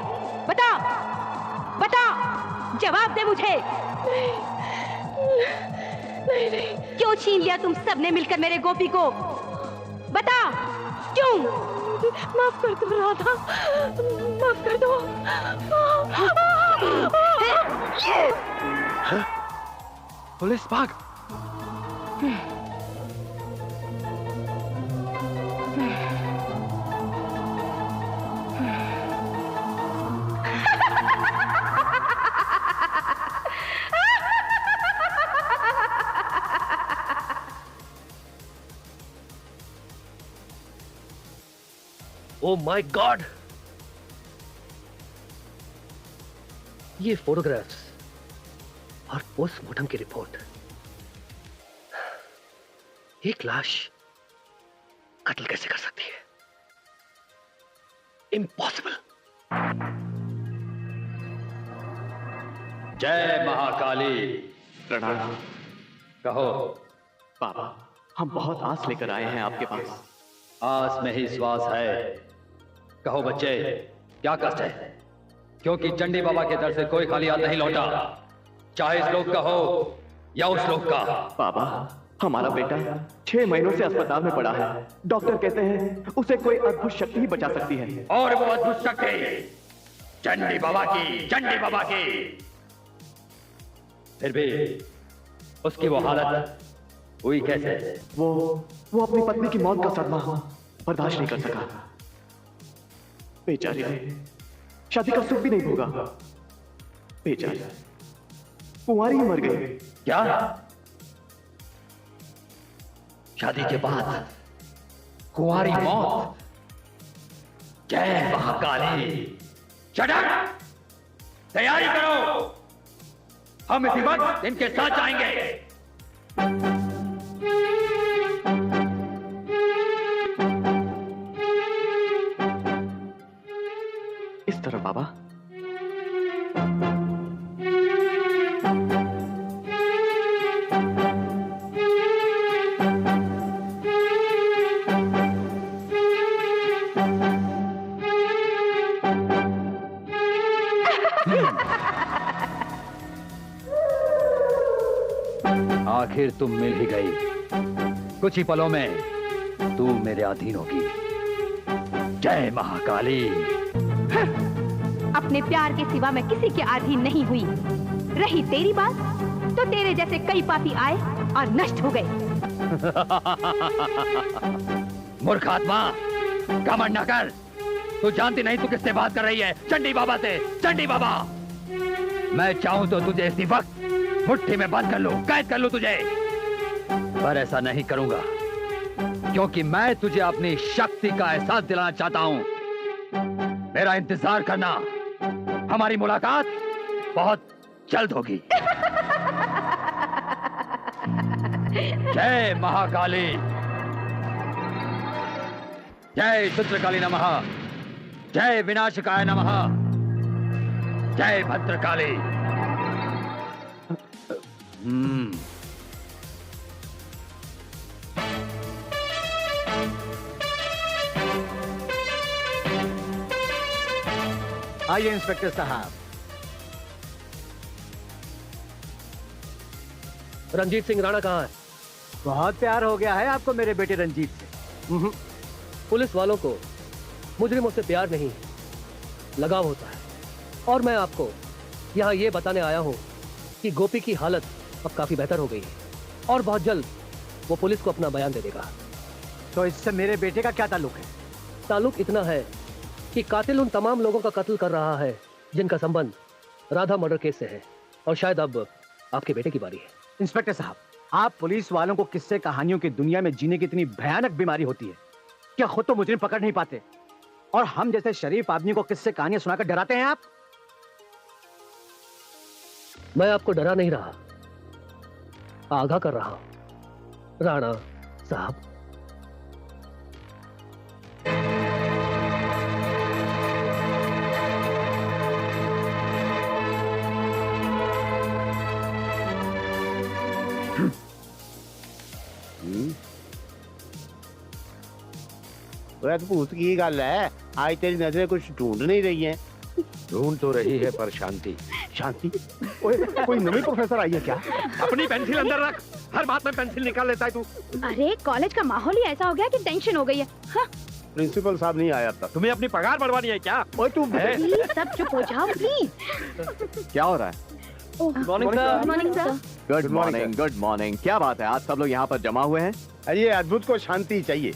बता, बता, जवाब दे मुझे। नहीं। क्यों छीन लिया तुम सबने मिलकर मेरे गोपी को? बता, क्यों? माफ कर दो राधा, माफ कर दो। पुलिस भाग। ओ माय गॉड, ये फोटोग्राफ्स और पोस्टमार्टम की रिपोर्ट। एक लाश कत्ल कैसे कर सकती है? इम्पॉसिबल। जय महाकाली। प्रणाम। कहो। बाबा, हम बहुत आस लेकर आए हैं आपके पास। आस में ही श्वास है। कहो बच्चे, क्या कष्ट है? क्योंकि चंडी बाबा के दर से कोई खाली हाथ नहीं लौटा, चाहे इस लोग का हो या उस लोग का। बाबा, हमारा बेटा 6 महीनों से अस्पताल में पड़ा है। डॉक्टर कहते हैं उसे कोई अद्भुत शक्ति ही बचा सकती है। और वो अद्भुत शक्ति चंडी बाबा की, चंडी बाबा की। फिर भी उसकी वो हालत हुई कैसे? वो अपनी पत्नी की मौत का सदमा बर्दाश्त नहीं कर सका। बेचारी ने शादी का सुख भी नहीं भोगा। बेचारी कुंवारी ही मर गई। क्या? शादी के बाद कुंवारी मौत? जय महाकाली। Shut up! तैयारी करो, हम इसी वक्त इनके साथ जाएंगे। इस तरह बाबा। आखिर तुम मिल ही गई। कुछ ही पलों में तू मेरे अधीन होगी। जय महाकाली। अपने प्यार के सिवा मैं किसी के अधीन नहीं हुई। रही तेरी बात, तो तेरे जैसे कई पापी आए और नष्ट हो गए। मूर्ख आत्मा, घमंड न कर। तू जानती नहीं तू किससे बात कर रही है? चंडी बाबा से। चंडी बाबा, मैं चाहूं तो तुझे इसी वक्त मुट्ठी में बंद कर लूं, कैद कर लूं तुझे, पर ऐसा नहीं करूंगा, क्योंकि मैं तुझे अपनी शक्ति का एहसास दिलाना चाहता हूं। मेरा इंतजार करना, हमारी मुलाकात बहुत जल्द होगी। जय महाकाली। जय चित्रकाली नमः। जय विनाशकाय नमः। जय भद्रकाली। आइए इंस्पेक्टर साहब। रंजीत सिंह राणा कहाँ है? बहुत प्यार हो गया है आपको मेरे बेटे रंजीत से। पुलिस वालों को मुजरिमों से प्यार नहीं, लगाव होता है। और मैं आपको यहाँ ये बताने आया हूँ कि गोपी की हालत अब काफी बेहतर हो गई है और बहुत जल्द वो पुलिस को अपना बयान दे देगा। तो इससे मेरे बेटे का क्या ताल्लुक है? ताल्लुक इतना है कि कातिल उन तमाम लोगों का कत्ल कर रहा है जिनका संबंध राधा मर्डर केस से है, और शायद अब आपके बेटे की बारी है। इंस्पेक्टर साहब, आप पुलिस वालों को किस्से कहानियों की दुनिया में जीने की इतनी भयानक बीमारी होती है, क्या खुद तो मुजरिम पकड़ नहीं पाते और हम जैसे शरीफ आदमी को किस्से कहानियां सुनाकर डराते हैं आप? मैं आपको डरा नहीं रहा, आगाह कर रहा हूं राणा साहब। भूत की गल है, आज तेरी नजरें कुछ ढूंढ नहीं रही हैं। ढूंढ तो रही है पर शांति। शांति? कोई नई प्रोफेसर आई है क्या? अपनी पेंसिल अंदर रख, हर बात में पेंसिल निकाल लेता है तू। अरे कॉलेज का माहौल ही ऐसा हो गया कि टेंशन हो गई है। हाँ? प्रिंसिपल साहब नहीं आया तब। तुम्हें अपनी पगार बढ़वानी है क्या? ओए तू प्लीज सब चुप हो जाओ प्लीज। क्या हो रहा है? Morning sir. Morning sir. Good morning. Good morning. क्या बात है, आज सब लोग यहाँ पर जमा हुए हैं? ये अद्भुत को शांति चाहिए।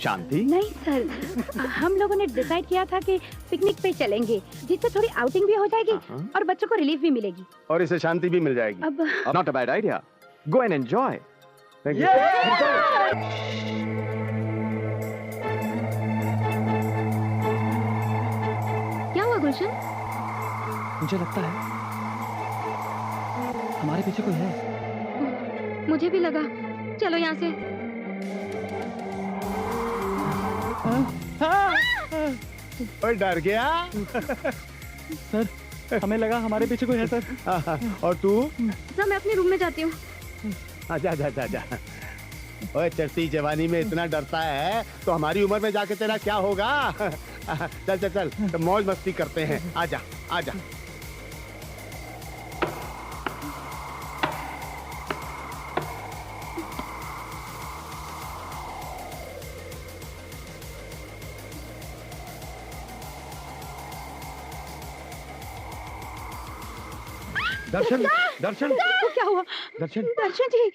शांति? नहीं सर, हम लोगों ने डिसाइड किया था कि पिकनिक पे चलेंगे, जिससे थोड़ी आउटिंग भी हो जाएगी और बच्चों को रिलीफ भी मिलेगी और इसे शांति भी मिल जाएगी। अब not a bad idea. Go and enjoy. Thank you. क्या हुआ गुलशन? मुझे लगता है हमारे पीछे कोई है। मुझे भी लगा। चलो यहाँ से। और डर गया? सर हमें लगा हमारे पीछे कोई है सर। और तू? सर मैं अपने रूम में जाती हूँ। आजा आजा आजा आजा। ओए चढ़ती जवानी में इतना डरता है तो हमारी उम्र में जाके तेरा क्या होगा? चल चल चल तो मौज मस्ती करते हैं। आजा आजा। दर्शन दर्शन वो क्या हुआ? दर्शन दर्शन जी।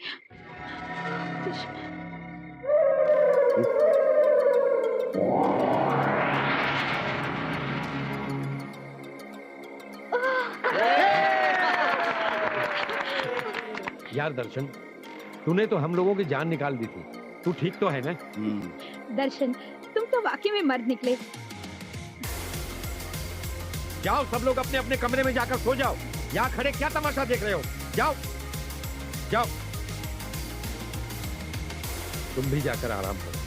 यार दर्शन, तूने तो हम लोगों की जान निकाल दी थी। तू ठीक तो है ना? दर्शन तुम तो वाकई में मर्द निकले। जाओ सब लोग अपने अपने कमरे में जाकर सो जाओ। यहाँ खड़े क्या तमाशा देख रहे हो? जाओ जाओ, तुम भी जाकर आराम करो।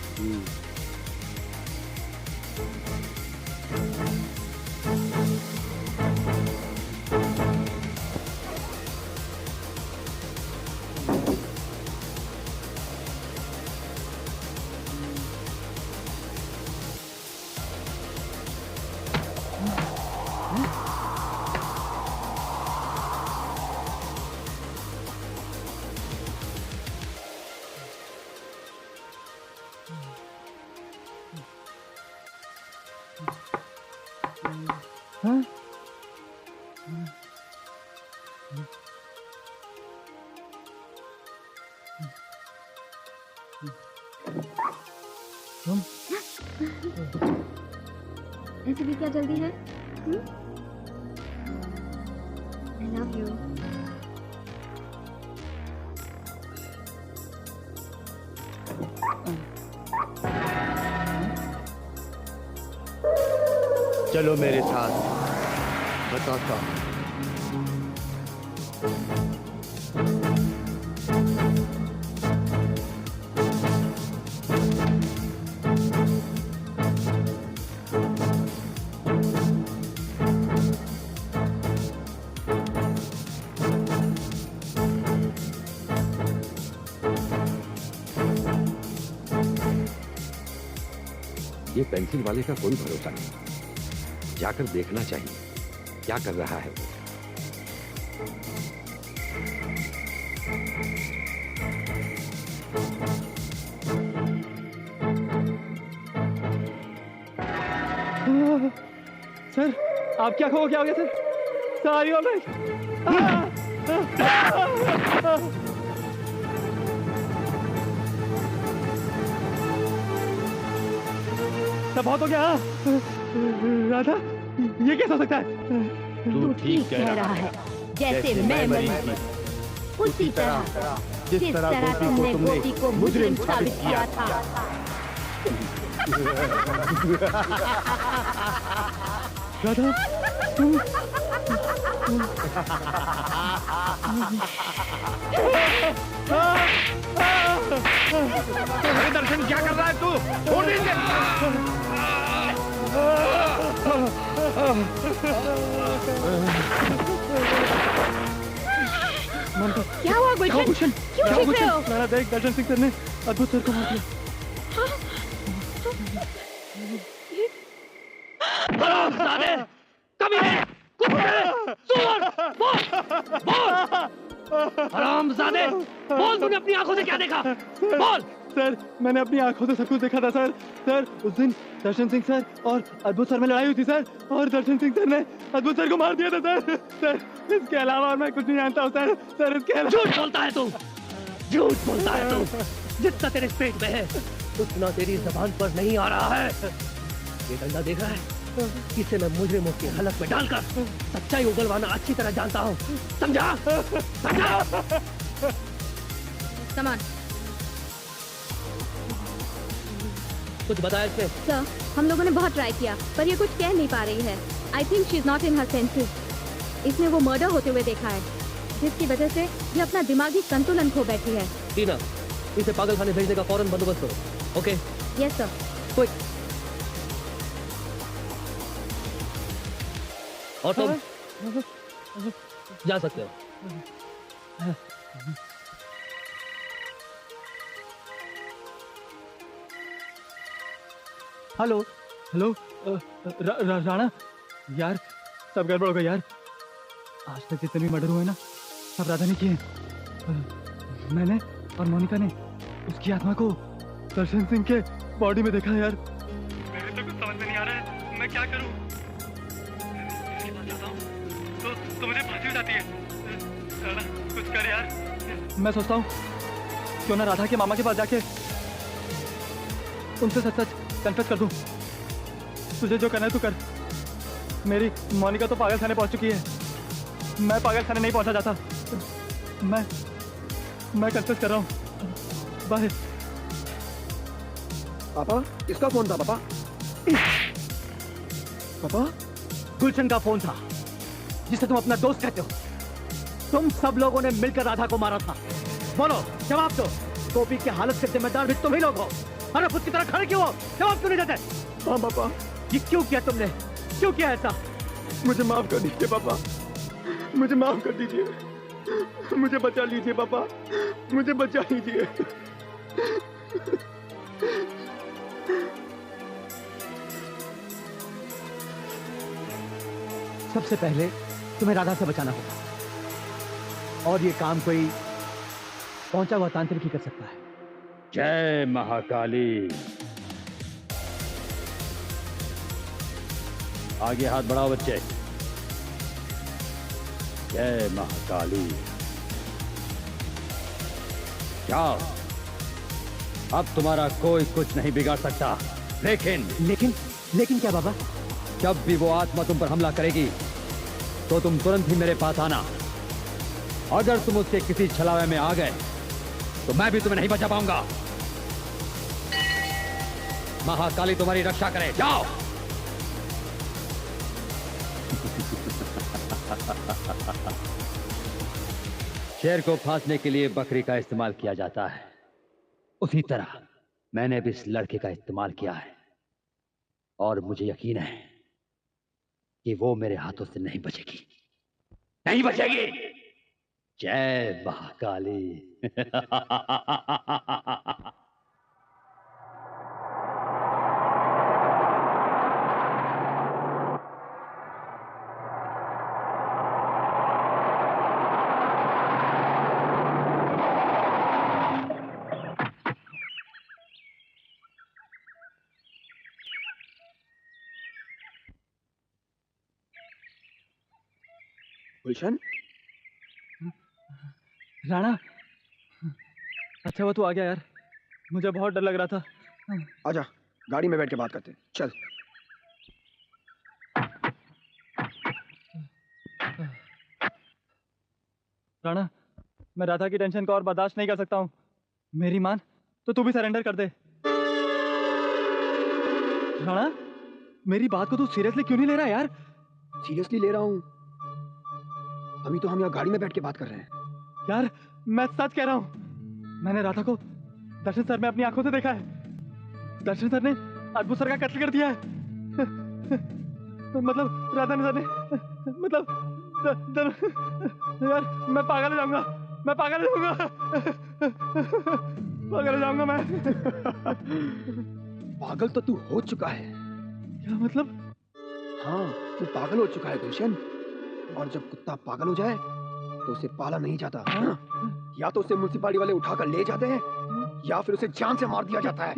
ऐसे भी क्या जल्दी है? I love you. चलो मेरे साथ, बताता हूँ। ये पेंसिल वाले का कोई भरोसा नहीं। जाकर देखना चाहिए क्या कर रहा है वो। सर आपकी आंखों को क्या हो गया सर? सारी ऑल राइट? सब बहुत हो गया। राधा ये कैसा हो सकता है? तू ठीक कह रहा है। जैसे मैं मरी थी उसी तरह जिस तरह तुमने गोपी को मुजरिम साबित किया था। राधा अरे दर्शन क्या कर रहा है तू? छोड़ दीजिए। क्या हुआ गुलशन? क्यों देख रहे हो? मैंने देख दर्शन सिंह सर ने अद्भुत सर को मार दिया। हरामजादे, कमीने, कुत्ते, सुअर, बोल! हरामजादे, बोल तूने अपनी आंखों से क्या देखा? बोल! सर मैंने अपनी आंखों से सब कुछ देखा था सर। सर उस दिन दर्शन सिंह सर और अद्भुत सर में लड़ाई हुई थी सर, और दर्शन सिंह सर ने अद्भुत सर को मार दिया था सर। सर इसके अलावा और मैं कुछ नहीं जानता हूँ सर। सर इसके अलावा झूठ बोलता है तू, झूठ बोलता है तू। जितना तेरे पेट में है उतना तेरी जबान पर नहीं आ रहा है। ये डंडा देख रहा है? इसे मैं मुजरिमों की हालत में डालकर सच्चाई उगलवाना अच्छी तरह जानता हूँ। समझा? समझा? सामान कुछ बताया इसने? सर हम लोगों ने बहुत ट्राई किया पर ये कुछ कह नहीं पा रही है। I think she is not in her senses. इसने वो मर्डर होते हुए देखा है जिसकी वजह से ये अपना दिमागी संतुलन खो बैठी है। टीना, इसे पागलखाने भेजने का फौरन बंदोबस्त करो। ओके? Yes sir. क्विक। और तुम जा सकते हो। हेलो हेलो राणा यार, सब गड़बड़ हो गया यार। आज तक जितने भी मर्डर हुए ना, सब राधा ने किए। मैंने और मोनिका ने उसकी आत्मा को दर्शन सिंह के बॉडी में देखा यार। मेरे तो कुछ समझ में नहीं आ रहा है, मैं क्या करूं? इसके पास जाता हूं तो मुझे फांसी हो जाती है। राणा कुछ कर यार। मैं सोचता हूँ क्यों ना राधा के मामा के पास जाके उनसे सच सच कन्फेस कर दूं। तुझे जो करना है तू कर। मेरी मोनिका तो पागल खाने पहुंच चुकी है, मैं पागल खाने नहीं पहुंचा जाता। मैं कन्फेस कर रहा हूं। बाय। पापा, किसका फोन था पापा? पापा? गुलशन का फोन था, जिसे तुम अपना दोस्त कहते हो। तुम सब लोगों ने मिलकर राधा को मारा था। बोलो, जवाब दो। गोपी की हालत के जिम्मेदार भी तुम ही लोग हो। अरे खुद की तरह खड़े क्यों हो? जवाब क्यों नहीं देते? हाँ पापा। ये क्यों किया तुमने? क्यों किया ऐसा? मुझे माफ कर दीजिए पापा, मुझे माफ कर दीजिए। मुझे बचा लीजिए पापा, मुझे बचा लीजिए। सबसे पहले तुम्हें राधा से बचाना होगा, और ये काम कोई पहुंचा हुआ तांत्रिक ही कर सकता है। जय महाकाली। आगे हाथ बढ़ाओ बच्चे। जय महाकाली। जाओ, अब तुम्हारा कोई कुछ नहीं बिगाड़ सकता। लेकिन क्या बाबा? जब भी वो आत्मा तुम पर हमला करेगी तो तुम तुरंत ही मेरे पास आना। अगर तुम उसके किसी छलावे में आ गए तो मैं भी तुम्हें नहीं बचा पाऊंगा। महाकाली तुम्हारी रक्षा करे। जाओ। शेर को फांसने के लिए बकरी का इस्तेमाल किया जाता है, उसी तरह मैंने भी इस लड़के का इस्तेमाल किया है, और मुझे यकीन है कि वो मेरे हाथों से नहीं बचेगी। नहीं बचेगी। जय महाकाली। गुलशन? राणा, अच्छा वो तू आ गया यार, मुझे बहुत डर लग रहा था। आजा, गाड़ी में बैठ के बात करते हैं। चल। राणा, मैं राधा की टेंशन को और बर्दाश्त नहीं कर सकता हूँ। मेरी मान तो तू भी सरेंडर कर दे। राणा, मेरी बात को तू सीरियसली क्यों नहीं ले रहा यार? सीरियसली ले रहा हूँ। अभी तो हम यहाँ गाड़ी में बैठ के बात कर रहे हैं। यार मैं सच कह रहा हूँ, मैंने राधा को दर्शन सर में अपनी आंखों से देखा है। दर्शन सर ने अद्भुत सर का कत्ल कर दिया है। मतलब राधा सर ने, मतलब यार मैं पागल हो जाऊंगा, मैं पागल हो जाऊंगा, पागल हो जाऊंगा मैं। पागल तो तू हो चुका है। क्या मतलब? हाँ, तू पागल हो चुका है गुलशन। और जब कुत्ता पागल हो जाए तो उसे पाला नहीं जाता। या तो उसे म्युनिसिपालिटी वाले उठाकर ले जाते हैं, या फिर उसे जान से मार दिया जाता है।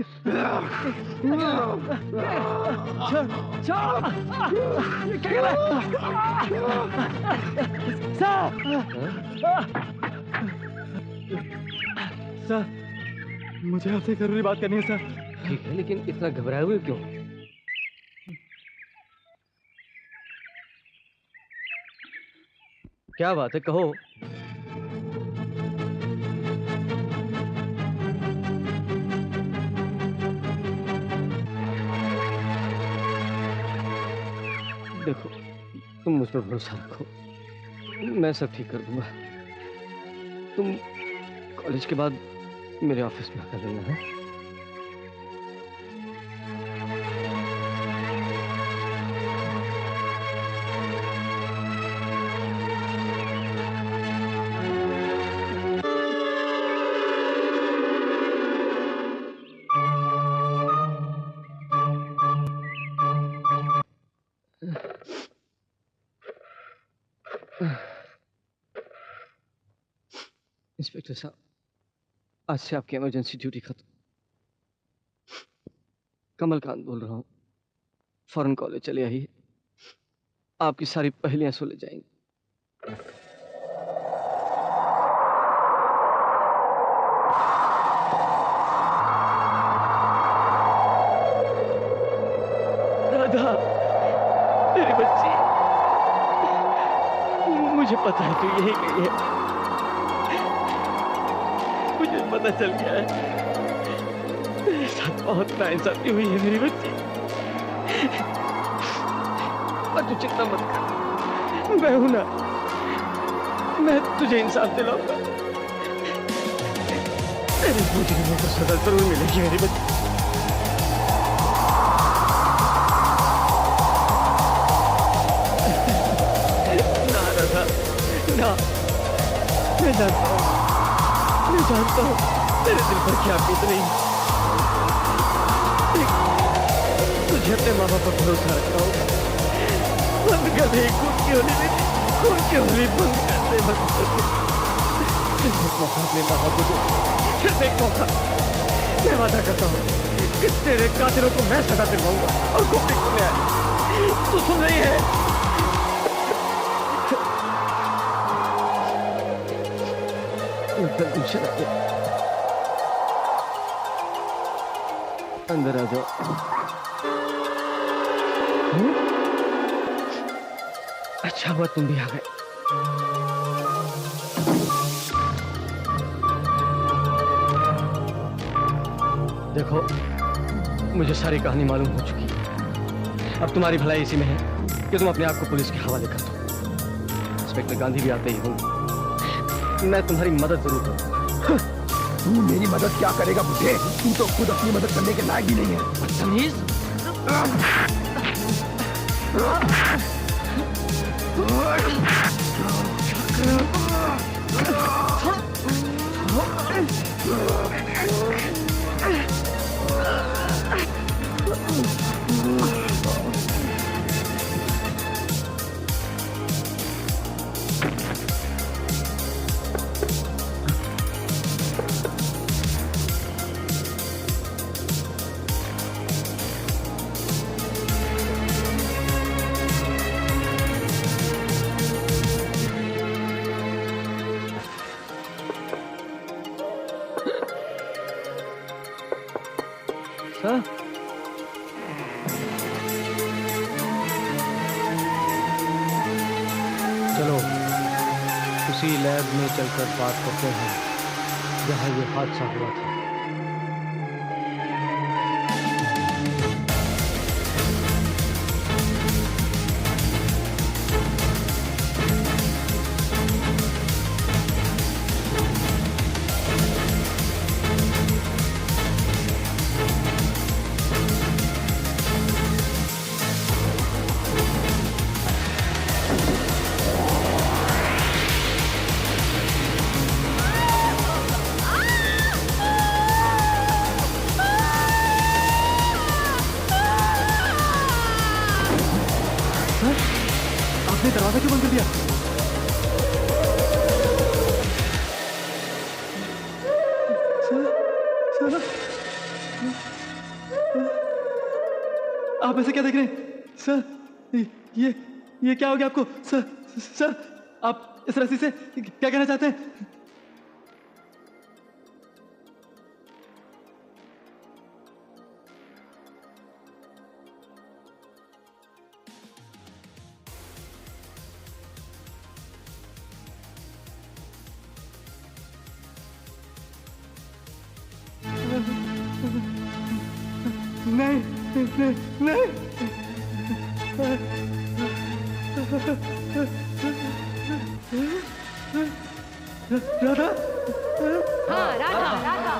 सर, मुझे आपसे जरूरी बात करनी है सर। ठीक है, लेकिन इतना घबराए हुए क्यों? क्या बात है, कहो। देखो, तुम मुझ पर भरोसा रखो, मैं सब ठीक कर दूंगा। तुम कॉलेज के बाद मेरे ऑफिस में आकर लेना है। इंस्पेक्टर साहब, आज से आपकी इमरजेंसी ड्यूटी खत्म। कमलकांत बोल रहा हूँ, फौरन कॉलेज चले आइए, आपकी सारी पहेलियां सुलझ जाएंगी। राधा, मेरी बच्ची, मुझे पता है तू यही गई है, मुझे पता चल गया है, तेरे साथ बहुत नाइंसाफी हुई है मेरी बच्ची, पर तू चिंता मत कर, मैं हूं ना, मैं तुझे इंसाफ दिलाऊंगा, तेरे मुजरिमों को सजा जरूर मिलेगी मेरी बच्ची। ना, मैं जानता हूँ तेरे दिल पर क्या बीत रही है। तुझे अपने माँ बाप पर भरोसा रखता हूँ, बंद कर दे खून की होली बंद कर दे, एक मौका अपने माँ बाप को दे, सिर्फ एक मौका। मैं वादा करता हूँ कि तेरे कातिलों को मैं सजा दिलवाऊंगा और गोपी को न्याय। तू सुन रही है? अंदर आ जाओ। अच्छा हुआ तुम भी आ गए। देखो, मुझे सारी कहानी मालूम हो चुकी है। अब तुम्हारी भलाई इसी में है कि तुम अपने आप को पुलिस के हवाले कर दो। इंस्पेक्टर गांधी भी आते ही होंगे, मैं तुम्हारी मदद जरूर करूंगा। तू मेरी मदद क्या करेगा बुढ़े? तू तो खुद अपनी मदद करने के लायक भी नहीं है। बदतमीज! चलो उसी लैब में चलकर बात करते हैं जहाँ ये हादसा हुआ था। आपने दरवाजा क्यों बंद कर दिया? आप ऐसे क्या देख रहे हैं? सर, ये क्या हो गया आपको? सर, आप इस रस्सी से क्या कहना चाहते हैं? नहीं। राधा? हाँ, राधा।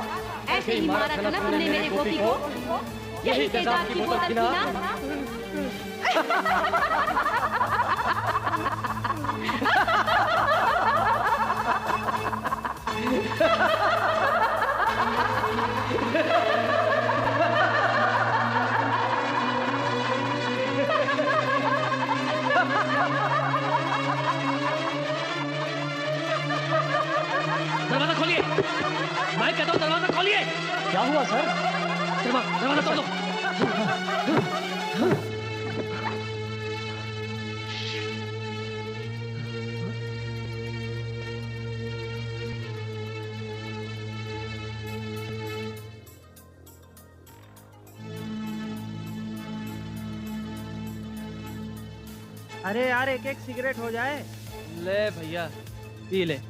ऐसे ही मारा था ना तुमने मेरे गोपी को? यही तेजाब की बोतल थी ना? दरवाजा खोलिए। खोलिए। क्या हुआ सर? दरवाजा तोड़ दो। अरे यार एक एक सिगरेट हो जाए। ले भैया पी ले।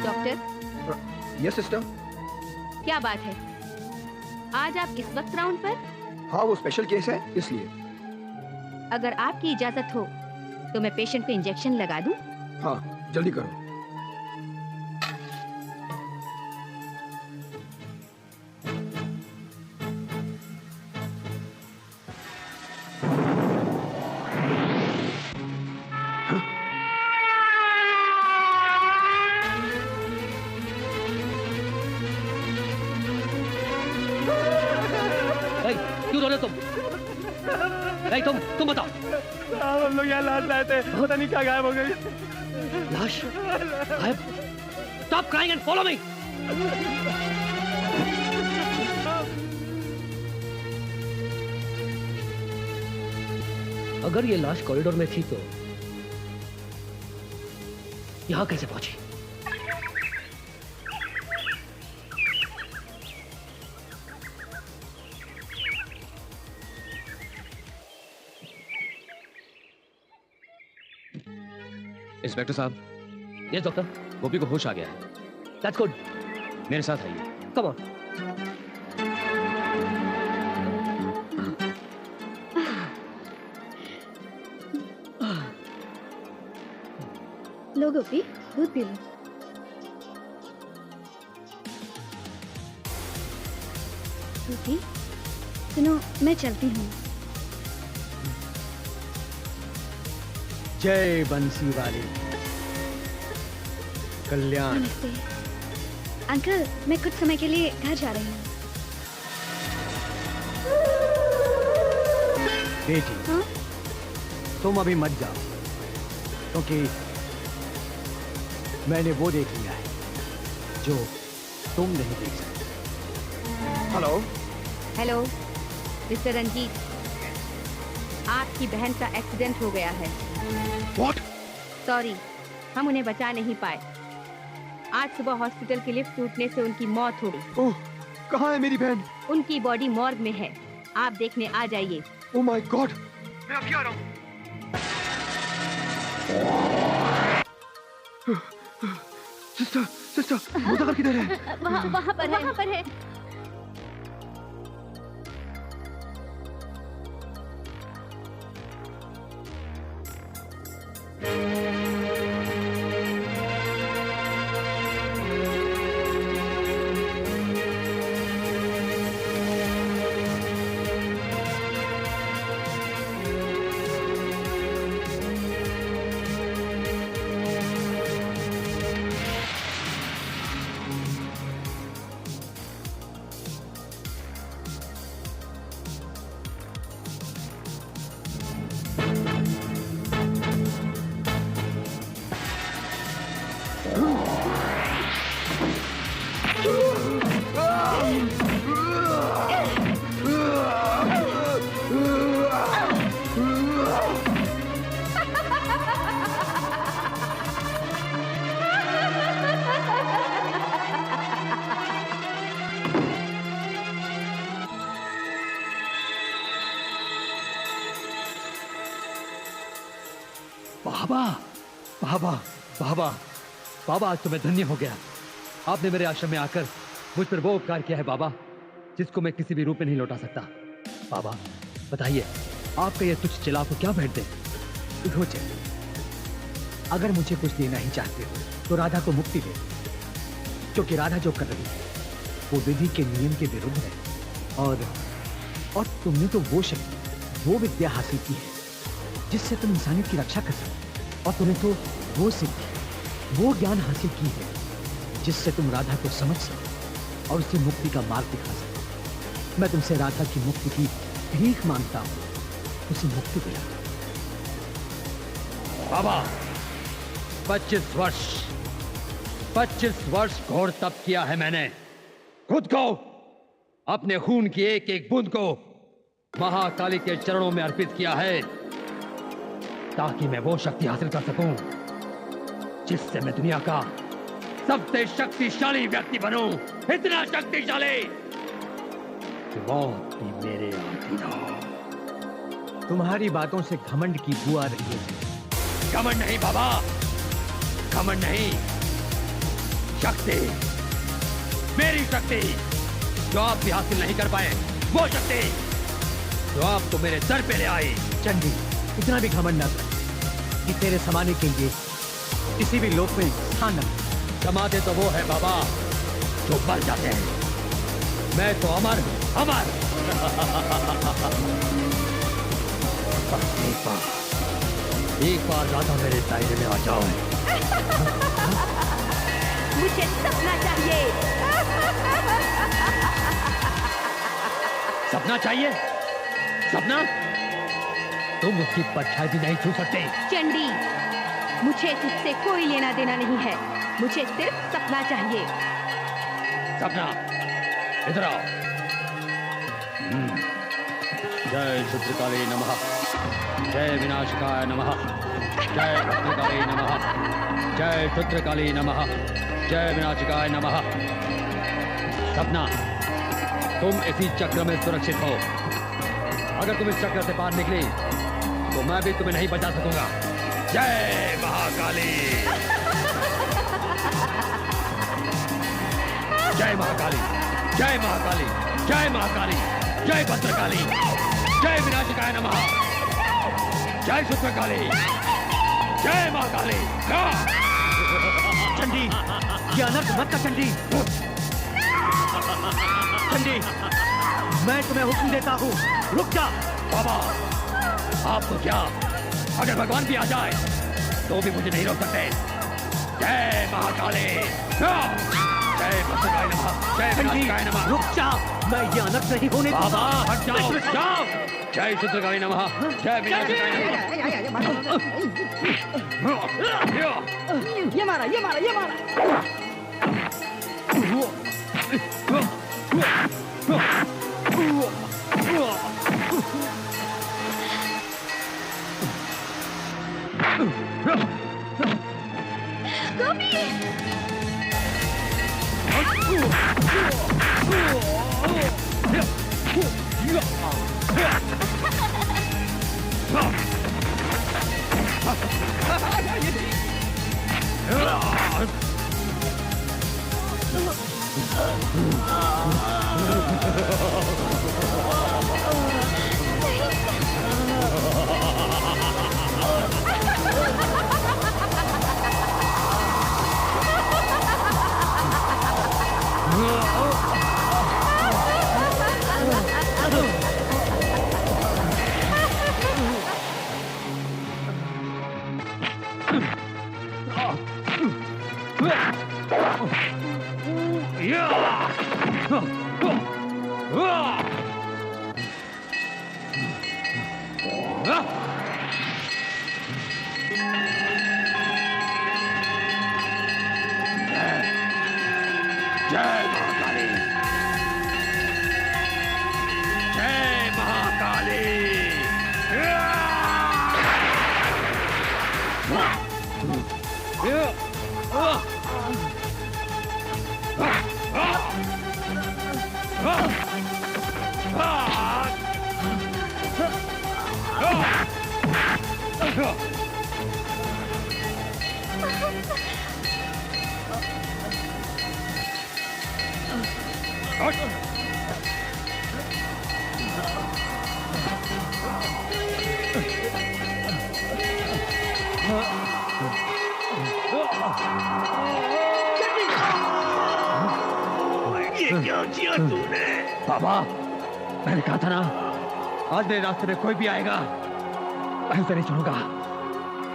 Doctor, yes sister. क्या बात है, आज आप इस वक्त राउंड पर? हाँ वो स्पेशल केस है इसलिए। अगर आपकी इजाजत हो तो मैं पेशेंट को इंजेक्शन लगा दूं? हाँ जल्दी करो। क्यों रो रहे हो तुम? नहीं तुम बताओ। हम लोग यहाँ लाश लाए थे, पता नहीं क्या गायब हो गई। लाश गायब? Stop crying and follow me. अगर ये लाश कॉरिडोर में थी तो यहां कैसे पहुंची? इंस्पेक्टर साहब। Yes doctor. गोपी को होश आ गया है। That's good. मेरे साथ आइए। Come on. लो गोपी, दूध पी लो। गोपी, सुनो मैं चलती हूँ। जय बंसी वाली कल्याण। नमस्ते अंकल, मैं कुछ समय के लिए घर जा रही हूँ। बेटी हाँ? तुम अभी मत जाओ, क्योंकि मैंने वो देख लिया है जो तुम नहीं देख सकते। हेलो हेलो मिस्टर रंजीत, आपकी बहन का एक्सीडेंट हो गया है। What? सॉरी, हम उन्हें बचा नहीं पाए। आज सुबह हॉस्पिटल की लिफ्ट टूटने से उनकी मौत हो गई। ओह, कहाँ है मेरी बहन? उनकी बॉडी मॉर्ग में है, आप देखने आ जाइए। ओह माय गॉड, मैं अभी आ रहा हूँ। सिस्टर, मुज़फ़्फ़र किधर है? वहाँ पर है। बाबा आज तो मैं धन्य हो गया। आपने मेरे आश्रम में आकर मुझ पर वो उपकार किया है बाबा, जिसको मैं किसी भी रूप में नहीं लौटा सकता। बाबा बताइए, आपका ये तुच्छ चिल्ला को क्या भेंट दे? सोचे, अगर मुझे कुछ देना ही चाहते हो तो राधा को मुक्ति दे, क्योंकि राधा जो कर रही है वो विधि के नियम के विरुद्ध है। और तुमने तो वो शक्ति, वो विद्या हासिल की है जिससे तुम इंसानियत की रक्षा कर सको। और तुमने तो वो सिद्धि, वो ज्ञान हासिल की है जिससे तुम राधा को समझ सको और उसे मुक्ति का मार्ग दिखा सको। मैं तुमसे राधा की मुक्ति की भीख मांगता हूँ, उसे मुक्ति दिला। बाबा 25 वर्ष घोर तप किया है मैंने। खुद को, अपने खून की एक एक बूंद को महाकाली के चरणों में अर्पित किया है ताकि मैं वो शक्ति हासिल कर सकूं जिससे मैं दुनिया का सबसे शक्तिशाली व्यक्ति बनूं। इतना शक्तिशाली कि मौत भी मेरे अधीन हो। तुम्हारी बातों से घमंड की बू आ रही है। घमंड नहीं बाबा, घमंड नहीं, शक्ति, मेरी शक्ति जो आप भी हासिल नहीं कर पाए, वो शक्ति जो आपको मेरे सर पे ले आई। चंडी, इतना भी घमंड न कर कि तेरे समाने के लिए किसी भी लोक में स्थान न। समाते तो वो है बाबा जो मर जाते हैं, मैं तो अमर हूं, अमर। एक बार राधा मेरे दायरे में आ जाओ। मुझे सपना चाहिए। सपना चाहिए? सपना? तुम उसकी परछाई भी नहीं छू सकते। चंडी, मुझे तुझसे कोई लेना देना नहीं है, मुझे सिर्फ सपना चाहिए। सपना, इधर आओ। जय शुद्रकाली नमः, जय विनाशकाय नमः, जय भद्रकाली नमः, जय शुद्रकाली नमः, जय विनाशकाय नमः। सपना, तुम इसी चक्र में सुरक्षित हो। अगर तुम इस चक्र से बाहर निकली तो मैं भी तुम्हें नहीं बचा सकूंगा। जय महाकाली, जय महाकाली, जय महाकाली, जय महाकाली, जय भद्रकाली, जय विनाशकाय नमः, जय शुद्रकाली, जय महाकाली। चंडी, ये अनर्थ मत कर चंडी। चंडी, मैं तुम्हें हुक्म देता हूँ, रुक जा। बाबा, आप तो क्या, अगर भगवान भी आ जाए तो भी मुझे नहीं रोक सकते। जय महाकाली, जय भद्रकाली नमः, जय विनाशकाय नमः। रुक जा, मैं ये अनर्थ नहीं होने दूंगा। बाबा हट जाओ, जाओ। जय शुद्रकाली नमः, जय विनाशकाय नमः। ये मारा, ये मारा, ये मारा। जय महाकाली, जय महाकाली। ये क्या किया तूने? बाबा, मैंने कहा था ना, आज मेरे रास्ते में कोई भी आएगा, मैं उसे नहीं छोड़ूंगा,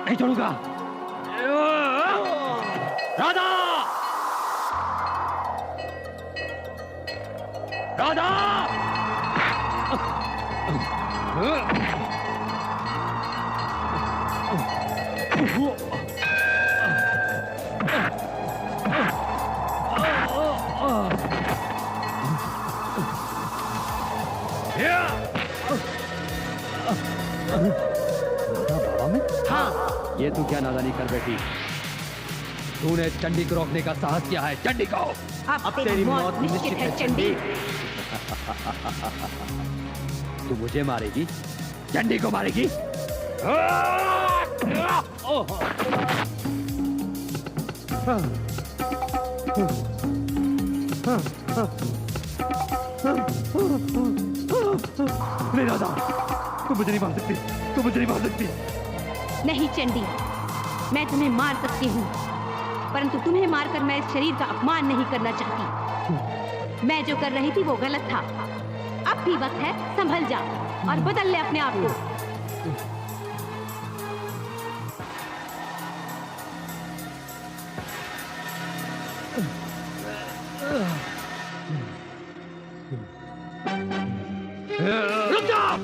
नहीं छोड़ूंगा। राधा! राधा! हाँ, ये तू क्या नादानी कर बैठी? तूने चंडी को रोकने का साहस किया है। चंडी को अब तेरी मौत निश्चित है चंडी। तू मुझे मारेगी, चंडी को मारेगी? नहीं राधा, तू मुझे नहीं मार सकती, तू मुझे नहीं मार सकती। नहीं चंडी, मैं तुम्हें मार सकती हूँ, परंतु तुम्हें मारकर मैं इस शरीर का अपमान नहीं करना चाहती। मैं जो कर रही थी वो गलत था। अब भी वक्त है, संभल जा और बदल ले अपने आप को। रुक जाओ!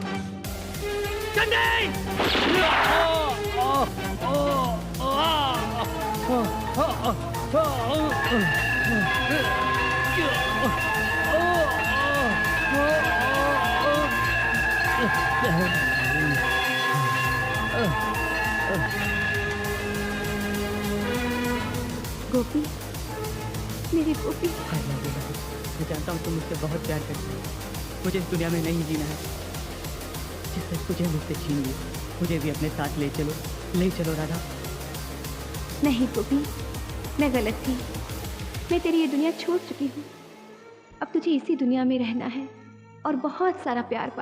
चंडी! गोपी, मेरी गोपी। मैं जानता हूँ तुम मुझसे बहुत प्यार करती हो। मुझे इस दुनिया में नहीं जीना है। जिससे तुझे मुझसे छीन ली, मुझे भी अपने साथ ले चलो राधा। नहीं गोपी, मैं गलत थी। मैं तेरी ये दुनिया छोड़ चुकी हूँ। अब तुझे इसी दुनिया में रहना है और बहुत सारा प्यार